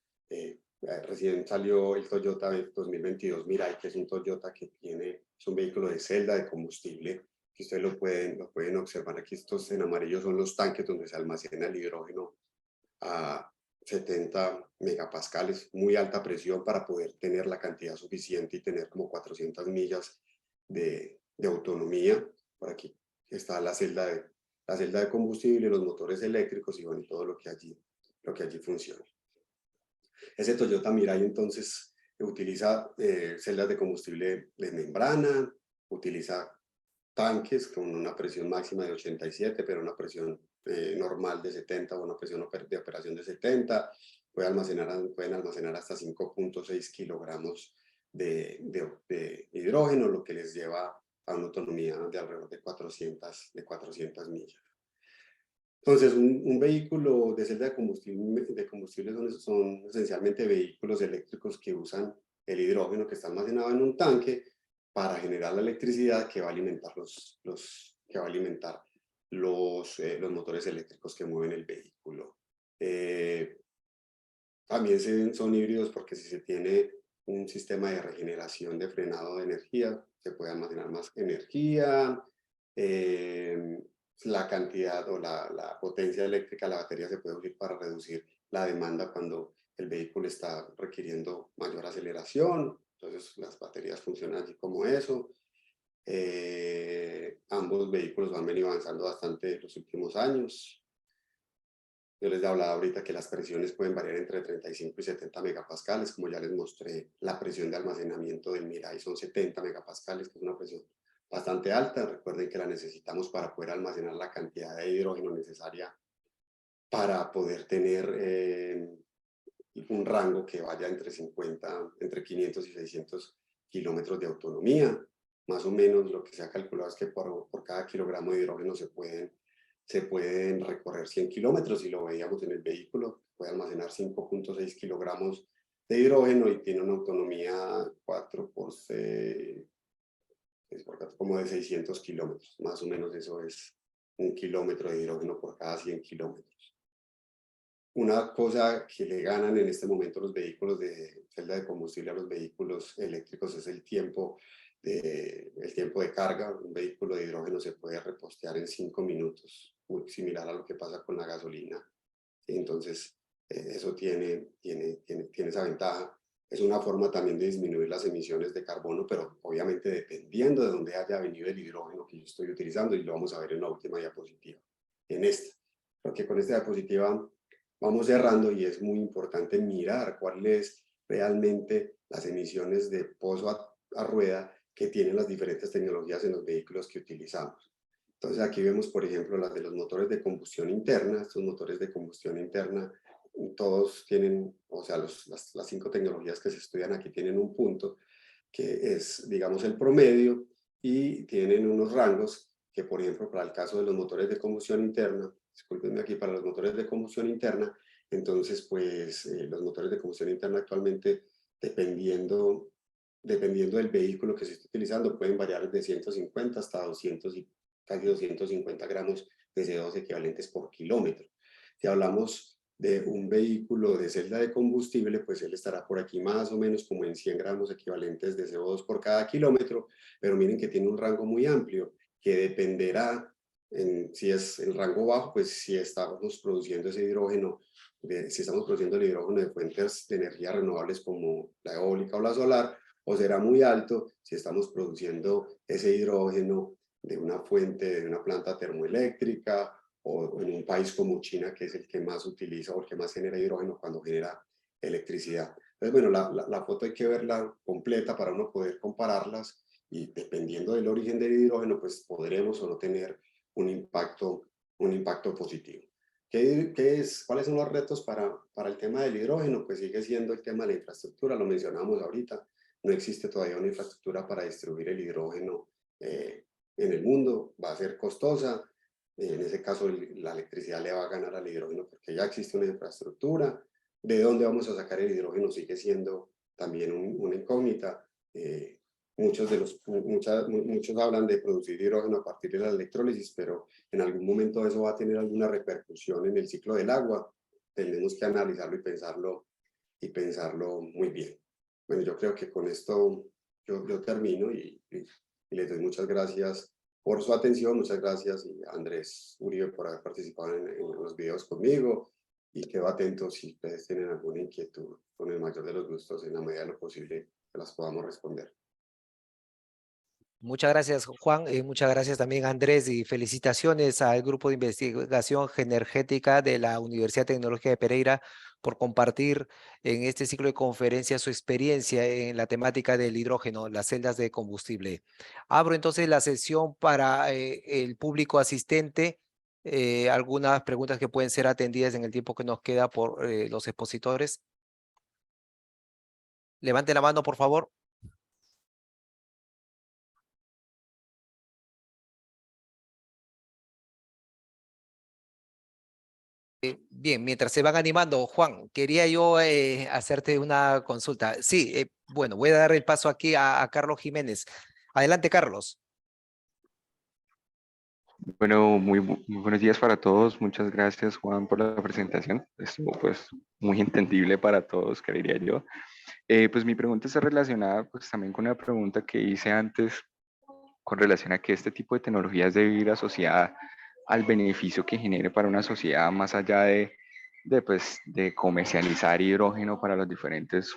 recién salió el Toyota 2022 Mirai, que es un Toyota que es un vehículo de celda de combustible, que ustedes lo pueden observar aquí. Estos en amarillo son los tanques donde se almacena el hidrógeno a 70 megapascales, muy alta presión para poder tener la cantidad suficiente y tener como 400 millas de autonomía. Por aquí está la celda de combustible, los motores eléctricos y bueno, todo lo que allí funciona. Ese Toyota Mirai entonces utiliza celdas de combustible de membrana, utiliza tanques con una presión máxima de 87, pero una presión normal de 70 o una presión de operación de 70. Pueden almacenar hasta 5.6 kilogramos de hidrógeno, lo que les lleva a una autonomía de alrededor de 400 millas. Entonces, un vehículo de celda de combustible son esencialmente vehículos eléctricos que usan el hidrógeno que está almacenado en un tanque para generar la electricidad que va a alimentar los que va a alimentar los motores eléctricos que mueven el vehículo. También son híbridos porque si se tiene un sistema de regeneración de frenado de energía, se puede almacenar más energía, la cantidad o la potencia eléctrica de la batería se puede usar para reducir la demanda cuando el vehículo está requiriendo mayor aceleración, entonces las baterías funcionan así como eso. Ambos vehículos han venido avanzando bastante en los últimos años. Yo les he hablado ahorita que las presiones pueden variar entre 35 y 70 megapascales, como ya les mostré, la presión de almacenamiento del Mirai son 70 megapascales, que es una presión bastante alta. Recuerden que la necesitamos para poder almacenar la cantidad de hidrógeno necesaria para poder tener un rango que vaya entre 500 y 600 kilómetros de autonomía. Más o menos lo que se ha calculado es que por cada kilogramo de hidrógeno se pueden recorrer 100 kilómetros, y lo veíamos en el vehículo, puede almacenar 5.6 kilogramos de hidrógeno y tiene una autonomía 4 por 6, como de 600 kilómetros. Más o menos eso es 1 kilómetro de hidrógeno por cada 100 kilómetros. Una cosa que le ganan en este momento los vehículos de celda de combustible a los vehículos eléctricos es el tiempo de carga. Un vehículo de hidrógeno se puede repostear en 5 minutos, muy similar a lo que pasa con la gasolina. Entonces, eso tiene esa ventaja. Es una forma también de disminuir las emisiones de carbono, pero obviamente dependiendo de dónde haya venido el hidrógeno que yo estoy utilizando, y lo vamos a ver en la última diapositiva. En esta, porque con esta diapositiva vamos cerrando, y es muy importante mirar cuáles realmente las emisiones de pozo a rueda que tienen las diferentes tecnologías en los vehículos que utilizamos. Entonces aquí vemos, por ejemplo, las de los motores de combustión interna. Estos motores de combustión interna, todos tienen, o sea, las 5 tecnologías que se estudian aquí tienen un punto que es, digamos, el promedio, y tienen unos rangos que, por ejemplo, para el caso de los motores de combustión interna, discúlpenme aquí, para los motores de combustión interna, entonces, pues, los motores de combustión interna actualmente, dependiendo del vehículo que se esté utilizando, pueden variar de 150 hasta 200 y casi 250 gramos de CO2 equivalentes por kilómetro. Si hablamos de un vehículo de celda de combustible, pues él estará por aquí más o menos como en 100 gramos equivalentes de CO2 por cada kilómetro, pero miren que tiene un rango muy amplio, que dependerá, si es el rango bajo, pues si estamos produciendo ese hidrógeno, si estamos produciendo el hidrógeno de fuentes de energía renovables como la eólica o la solar, o será muy alto si estamos produciendo ese hidrógeno de una fuente, de una planta termoeléctrica, o en un país como China, que es el que más utiliza o el que más genera hidrógeno cuando genera electricidad. Entonces, bueno, la foto hay que verla completa para uno poder compararlas, y dependiendo del origen del hidrógeno, pues podremos o no tener un impacto positivo. ¿Cuáles son los retos para el tema del hidrógeno? Pues sigue siendo el tema de la infraestructura, lo mencionamos ahorita. No existe todavía una infraestructura para distribuir el hidrógeno en el mundo, va a ser costosa. En ese caso, la electricidad le va a ganar al hidrógeno porque ya existe una infraestructura. ¿De dónde vamos a sacar el hidrógeno? Sigue siendo también una incógnita. Muchos hablan de producir hidrógeno a partir de la electrólisis, pero en algún momento eso va a tener alguna repercusión en el ciclo del agua. Tenemos que analizarlo y pensarlo muy bien. Bueno, yo creo que con esto yo termino, y les doy muchas gracias por su atención. Muchas gracias, y a Andrés Uribe por haber participado en los videos conmigo, y quedo atento si ustedes tienen alguna inquietud. Con el mayor de los gustos, en la medida de lo posible, que las podamos responder. Muchas gracias, Juan, y muchas gracias también, Andrés, y felicitaciones al Grupo de Investigación Energética de la Universidad Tecnológica de Pereira por compartir en este ciclo de conferencias su experiencia en la temática del hidrógeno, las celdas de combustible. Abro entonces la sesión para el público asistente. Algunas preguntas que pueden ser atendidas en el tiempo que nos queda por los expositores. Levante la mano, por favor. Bien, mientras se van animando, Juan, quería yo hacerte una consulta. Sí, bueno, voy a dar el paso aquí a Carlos Jiménez. Adelante, Carlos. Bueno, muy buenos días para todos. Muchas gracias, Juan, por la presentación. Estuvo pues muy entendible para todos, creería yo. Pues mi pregunta está relacionada pues también con una pregunta que hice antes con relación a que este tipo de tecnologías debe ir asociada al beneficio que genere para una sociedad más allá pues, de comercializar hidrógeno para las diferentes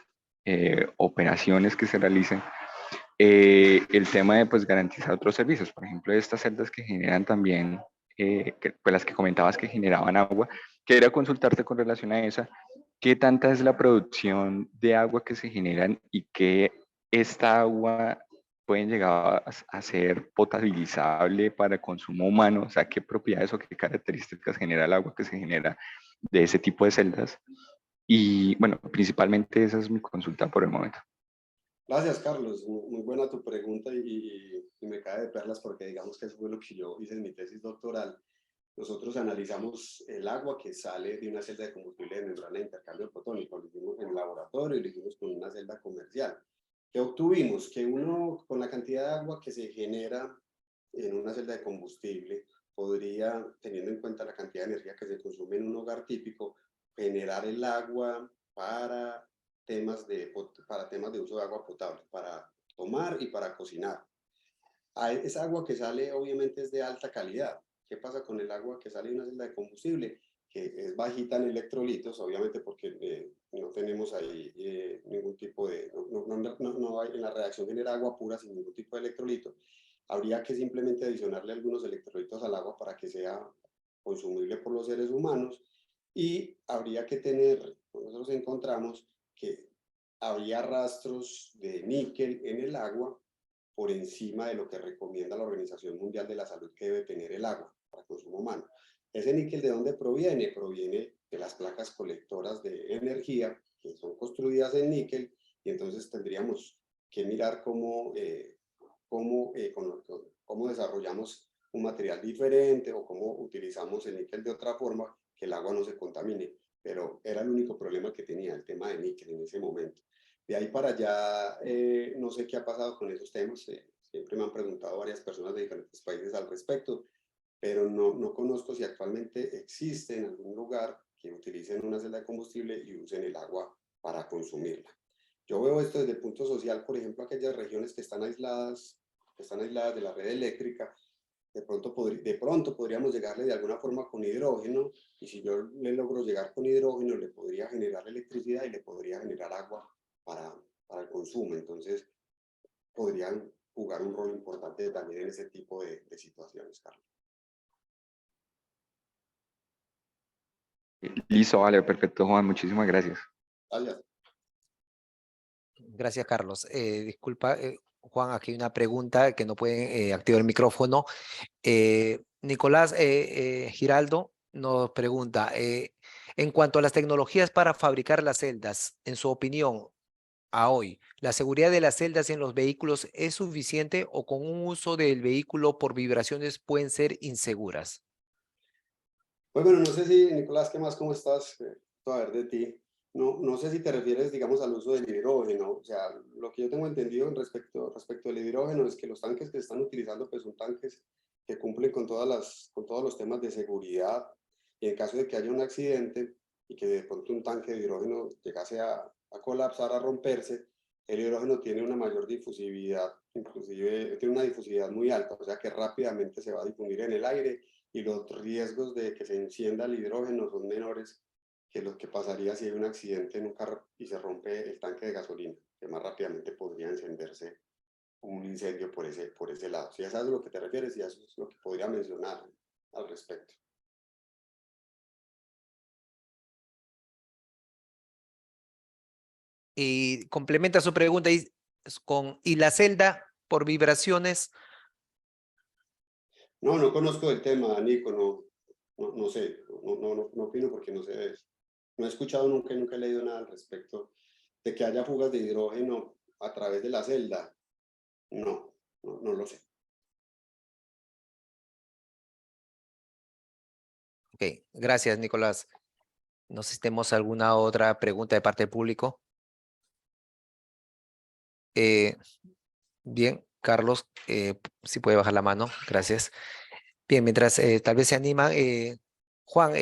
operaciones que se realicen. El tema de pues, garantizar otros servicios, por ejemplo, estas celdas que generan también, pues las que comentabas que generaban agua, quería consultarte con relación a esa, ¿qué tanta es la producción de agua que se generan y qué esta agua pueden llegar a ser potabilizable para consumo humano? O sea, ¿qué propiedades o qué características genera el agua que se genera de ese tipo de celdas? Y bueno, principalmente esa es mi consulta por el momento. Gracias, Carlos. Muy buena tu pregunta y me cae de perlas porque digamos que eso fue lo que yo hice en mi tesis doctoral. Nosotros analizamos el agua que sale de una celda de combustible de membrana de intercambio protónico. Lo hicimos en el laboratorio y lo hicimos con una celda comercial. ¿Qué obtuvimos? Que uno, con la cantidad de agua que se genera en una celda de combustible, podría, teniendo en cuenta la cantidad de energía que se consume en un hogar típico, generar el agua para temas de uso de agua potable, para tomar y para cocinar. Esa agua que sale obviamente es de alta calidad. ¿Qué pasa con el agua que sale de una celda de combustible? Que es bajita en electrolitos, obviamente porque no tenemos ahí ningún tipo de, no hay, en la reacción genera agua pura sin ningún tipo de electrolito. Habría que simplemente adicionarle algunos electrolitos al agua para que sea consumible por los seres humanos y habría que tener, nosotros encontramos que había rastros de níquel en el agua por encima de lo que recomienda la Organización Mundial de la Salud que debe tener el agua para consumo humano. ¿Ese níquel de dónde proviene? Proviene de las placas colectoras de energía que son construidas en níquel y entonces tendríamos que mirar cómo desarrollamos un material diferente o cómo utilizamos el níquel de otra forma que el agua no se contamine. Pero era el único problema que tenía, el tema de níquel en ese momento. De ahí para allá, no sé qué ha pasado con esos temas. Siempre me han preguntado varias personas de diferentes países al respecto, pero no conozco si actualmente existe en algún lugar que utilicen una celda de combustible y usen el agua para consumirla. Yo veo esto desde el punto social, por ejemplo, aquellas regiones que están aisladas de la red eléctrica, de pronto podríamos llegarle de alguna forma con hidrógeno, y si yo le logro llegar con hidrógeno, le podría generar electricidad y le podría generar agua para el consumo. Entonces, podrían jugar un rol importante también en ese tipo de situaciones, Carlos. Listo, vale, perfecto, Juan, muchísimas gracias. Gracias. Gracias, Carlos. Disculpa, Juan, aquí hay una pregunta que no pueden activar el micrófono. Nicolás Giraldo nos pregunta, en cuanto a las tecnologías para fabricar las celdas, en su opinión, a hoy, ¿la seguridad de las celdas en los vehículos es suficiente o con un uso del vehículo por vibraciones pueden ser inseguras? Pues bueno, no sé si, Nicolás, ¿qué más? ¿Cómo estás? A ver de ti. No sé si te refieres, digamos, al uso del hidrógeno. O sea, lo que yo tengo entendido respecto del hidrógeno es que los tanques que se están utilizando pues son tanques que cumplen con todos los temas de seguridad. Y en caso de que haya un accidente y que de pronto un tanque de hidrógeno llegase a colapsar, a romperse, el hidrógeno tiene una mayor difusividad, inclusive tiene una difusividad muy alta, o sea que rápidamente se va a difundir en el aire y los riesgos de que se encienda el hidrógeno son menores que los que pasaría si hay un accidente en un carro y se rompe el tanque de gasolina, que más rápidamente podría encenderse un incendio por ese lado. Si eso es a lo que te refieres, y eso es lo que podría mencionar al respecto. Y complementa su pregunta ¿y la celda por vibraciones? No conozco el tema, Nico, no sé, no opino porque no sé de eso. No he escuchado nunca y nunca he leído nada al respecto de que haya fugas de hidrógeno a través de la celda. No lo sé. Ok, gracias, Nicolás. No sé si tenemos alguna otra pregunta de parte del público. Bien, Carlos, si puede bajar la mano, gracias. Bien, mientras tal vez se anima, Juan,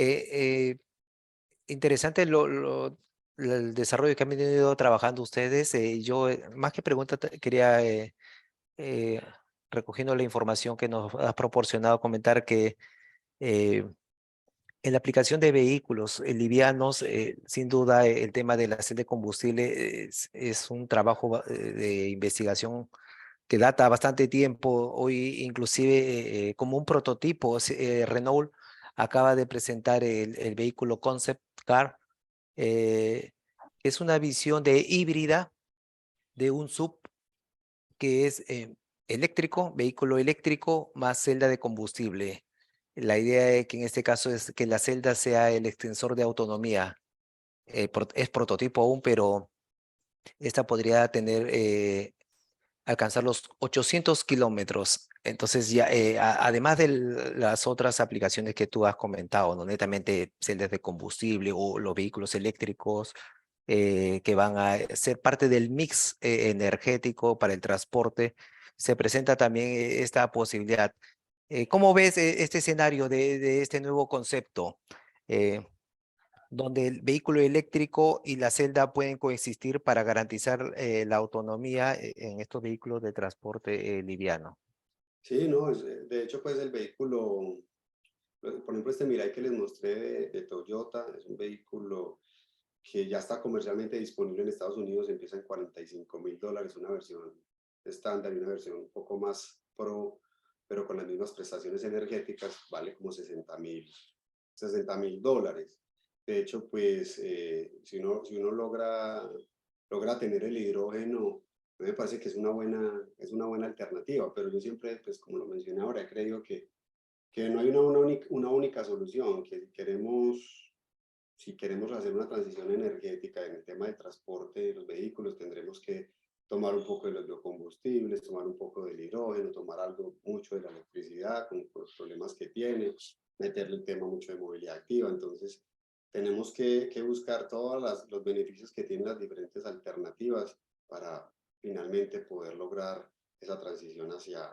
interesante el desarrollo que han venido trabajando ustedes. Yo, más que pregunta, quería, eh, recogiendo la información que nos has proporcionado, comentar que eh, en la aplicación de vehículos livianos, sin duda, el tema de la celda de combustible es un trabajo de investigación que data bastante tiempo. Hoy, inclusive, como un prototipo, Renault acaba de presentar el vehículo Concept Car. Es una visión de híbrida de un sub que es eléctrico, vehículo eléctrico más celda de combustible. La idea es que en este caso es que la celda sea el extensor de autonomía. Es prototipo aún, pero esta podría tener, alcanzar los 800 kilómetros. Entonces, ya, además de las otras aplicaciones que tú has comentado, ¿no? Netamente celdas de combustible o los vehículos eléctricos, que van a ser parte del mix energético para el transporte, se presenta también esta posibilidad. ¿Cómo ves este escenario de este nuevo concepto, eh, donde el vehículo eléctrico y la celda pueden coexistir para garantizar la autonomía en estos vehículos de transporte liviano? Sí, no, de hecho, pues el vehículo, por ejemplo, este Mirai que les mostré de Toyota, es un vehículo que ya está comercialmente disponible en Estados Unidos, empieza en $45.000, una versión estándar y una versión un poco más pro, pero con las mismas prestaciones energéticas, vale como $60.000. De hecho, pues si uno logra tener el hidrógeno, me parece que es una buena alternativa, pero yo siempre, pues como lo mencioné ahora, he creído que no hay una única solución, que si queremos hacer una transición energética en el tema de transporte de los vehículos, tendremos que tomar un poco de los biocombustibles, tomar un poco del hidrógeno, tomar algo mucho de la electricidad, con los problemas que tiene, meterle el tema mucho de movilidad activa. Entonces, tenemos que buscar todos los beneficios que tienen las diferentes alternativas para finalmente poder lograr esa transición hacia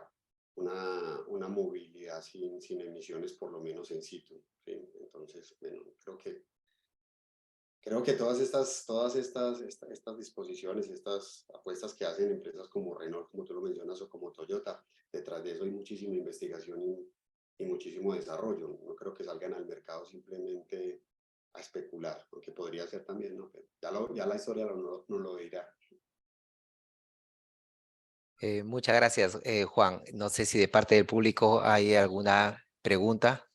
una movilidad sin emisiones, por lo menos en situ. ¿Sí? Entonces, bueno, creo que estas disposiciones, estas apuestas que hacen empresas como Renault, como tú lo mencionas, o como Toyota, detrás de eso hay muchísima investigación y muchísimo desarrollo. No creo que salgan al mercado simplemente a especular, aunque podría ser también, ¿no? Pero ya la historia no lo dirá. Muchas gracias, Juan. No sé si de parte del público hay alguna pregunta.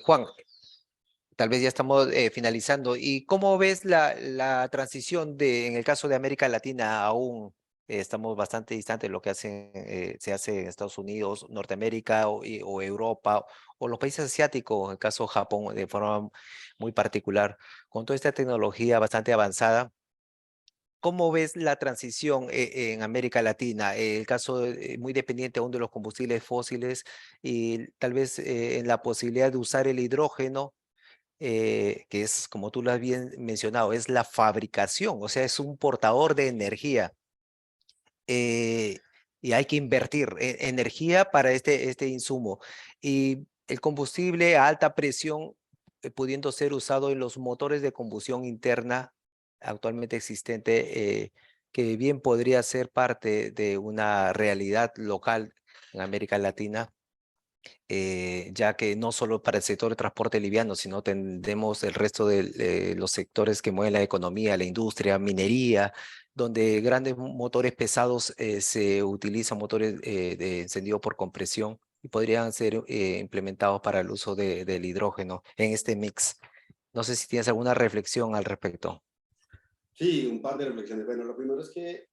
Juan, tal vez ya estamos finalizando. ¿Y cómo ves la transición en el caso de América Latina? Aún estamos bastante distantes de lo que se hace en Estados Unidos, Norteamérica o Europa o los países asiáticos, en el caso de Japón, de forma muy particular. Con toda esta tecnología bastante avanzada, ¿cómo ves la transición en América Latina? El caso muy dependiente aún de los combustibles fósiles y tal vez en la posibilidad de usar el hidrógeno, que es, como tú lo has bien mencionado, es la fabricación, o sea, es un portador de energía. eh, y hay que invertir energía para este insumo. Y el combustible a alta presión, pudiendo ser usado en los motores de combustión interna actualmente existente, que bien podría ser parte de una realidad local en América Latina, ya que no solo para el sector de transporte liviano, sino tendremos el resto de los sectores que mueven la economía, la industria, minería, donde grandes motores pesados se utilizan motores de encendido por compresión y podrían ser implementados para el uso del hidrógeno en este mix. No sé si tienes alguna reflexión al respecto. Sí, un par de reflexiones. Bueno, lo primero es que,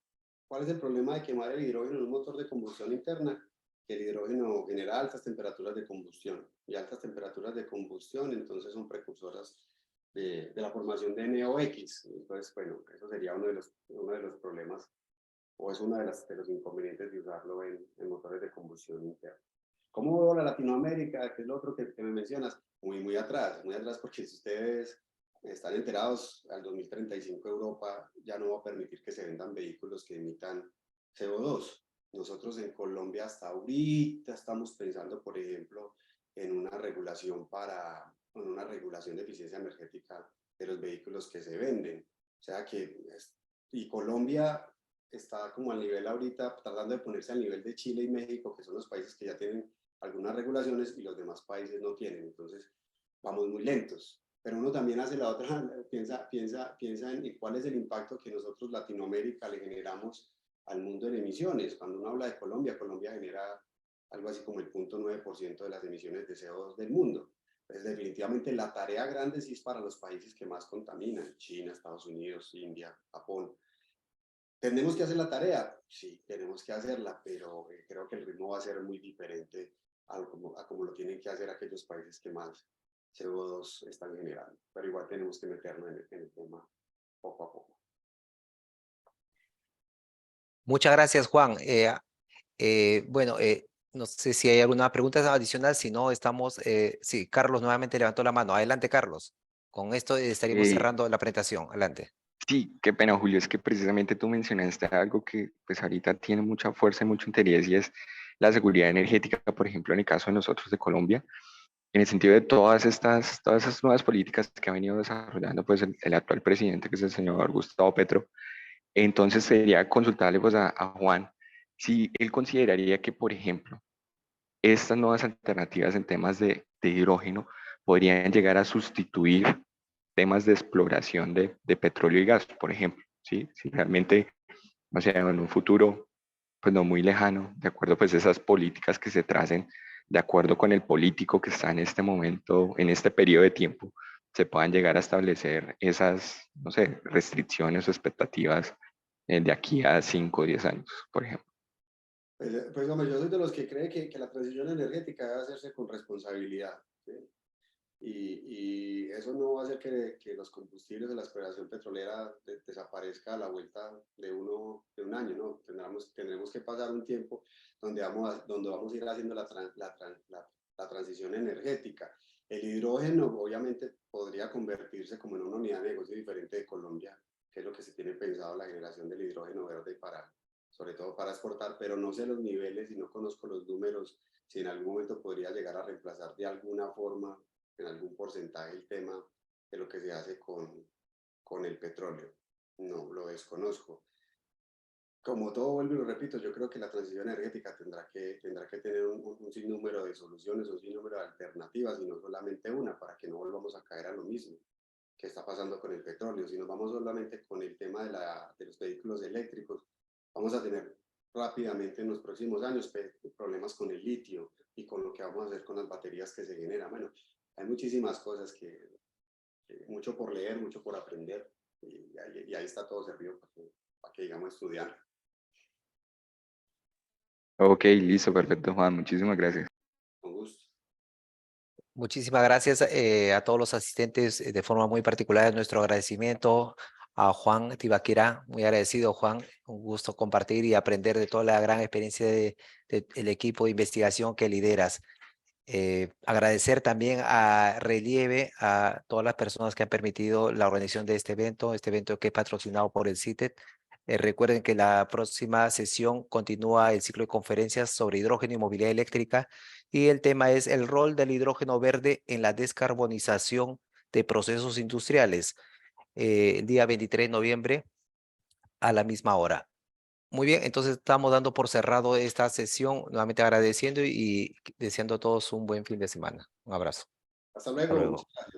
¿cuál es el problema de quemar el hidrógeno en un motor de combustión interna? Que el hidrógeno genera altas temperaturas de combustión y altas temperaturas de combustión entonces son precursoras de la formación de NOx. Entonces, bueno, eso sería uno de los problemas o es uno de los inconvenientes de usarlo en motores de combustión interna. ¿Cómo veo la Latinoamérica? Que es lo otro que me mencionas, muy atrás porque si ustedes están enterados, al 2035 Europa ya no va a permitir que se vendan vehículos que emitan CO2. Nosotros en Colombia hasta ahorita estamos pensando, por ejemplo, en una regulación de eficiencia energética de los vehículos que se venden. O sea que, y Colombia está como al nivel ahorita, tratando de ponerse al nivel de Chile y México, que son los países que ya tienen algunas regulaciones y los demás países no tienen. Entonces, vamos muy lentos. Pero uno también hace la otra, piensa en cuál es el impacto que nosotros Latinoamérica le generamos al mundo en emisiones. Cuando uno habla de Colombia, Colombia genera algo así como el 0.9% de las emisiones de CO2 del mundo. Entonces, definitivamente la tarea grande sí es para los países que más contaminan, China, Estados Unidos, India, Japón. ¿Tenemos que hacer la tarea? Sí, tenemos que hacerla, pero creo que el ritmo va a ser muy diferente a como lo tienen que hacer aquellos países que más CO2 están generando. Pero igual tenemos que meternos en el tema poco a poco. Muchas gracias, Juan. Bueno, no sé si hay alguna pregunta adicional, si no, estamos, sí, Carlos nuevamente levantó la mano. Adelante, Carlos. Con esto estaríamos Eh, cerrando la presentación. Adelante. Sí, qué pena, Julio, es que precisamente tú mencionaste algo que pues ahorita tiene mucha fuerza y mucho interés y es la seguridad energética, por ejemplo, en el caso de nosotros de Colombia, en el sentido de todas esas nuevas políticas que ha venido desarrollando pues el actual presidente, que es el señor Gustavo Petro. Entonces sería consultarle pues a Juan si él consideraría que, por ejemplo, estas nuevas alternativas en temas de hidrógeno podrían llegar a sustituir temas de exploración de petróleo y gas, por ejemplo, ¿sí? Si realmente, o sea, en un futuro, pues no muy lejano, de acuerdo pues a esas políticas que se tracen, de acuerdo con el político que está en este momento, en este periodo de tiempo, se puedan llegar a establecer esas, no sé, restricciones o expectativas de aquí a 5 o 10 años, por ejemplo. Pues hombre, yo soy de los que cree que la transición energética debe hacerse con responsabilidad, ¿sí? Y eso no va a hacer que los combustibles de la exploración petrolera desaparezca a la vuelta de un año, ¿no? Tendremos que pasar un tiempo donde vamos a ir haciendo la transición energética. El hidrógeno obviamente podría convertirse como en una unidad de negocio diferente de Colombia, que es lo que se tiene pensado la generación del hidrógeno verde sobre todo para exportar, pero no sé los niveles y no conozco los números, si en algún momento podría llegar a reemplazar de alguna forma en algún porcentaje el tema de lo que se hace con el petróleo. No, lo desconozco. Como todo, vuelvo y lo repito, yo creo que la transición energética tendrá que tener un sinnúmero de soluciones, un sinnúmero de alternativas y no solamente una, para que no volvamos a caer a lo mismo que está pasando con el petróleo. Si nos vamos solamente con el tema de los vehículos eléctricos, vamos a tener rápidamente en los próximos años problemas con el litio y con lo que vamos a hacer con las baterías que se generan. Bueno, hay muchísimas cosas mucho por leer, mucho por aprender, y ahí está todo servido para que digamos estudiar. Ok, listo, perfecto, Juan, muchísimas gracias. Con gusto. Muchísimas gracias a todos los asistentes, de forma muy particular nuestro agradecimiento a Juan Tibaquirá, muy agradecido, Juan, un gusto compartir y aprender de toda la gran experiencia del equipo de investigación que lideras. Agradecer también a Relieve, a todas las personas que han permitido la organización de este evento que es patrocinado por el CITED. Recuerden que la próxima sesión continúa el ciclo de conferencias sobre hidrógeno y movilidad eléctrica y el tema es el rol del hidrógeno verde en la descarbonización de procesos industriales, el día 23 de noviembre a la misma hora. Muy bien, entonces estamos dando por cerrado esta sesión, nuevamente agradeciendo y deseando a todos un buen fin de semana. Un abrazo. Hasta Hasta luego. luego. Muchas gracias.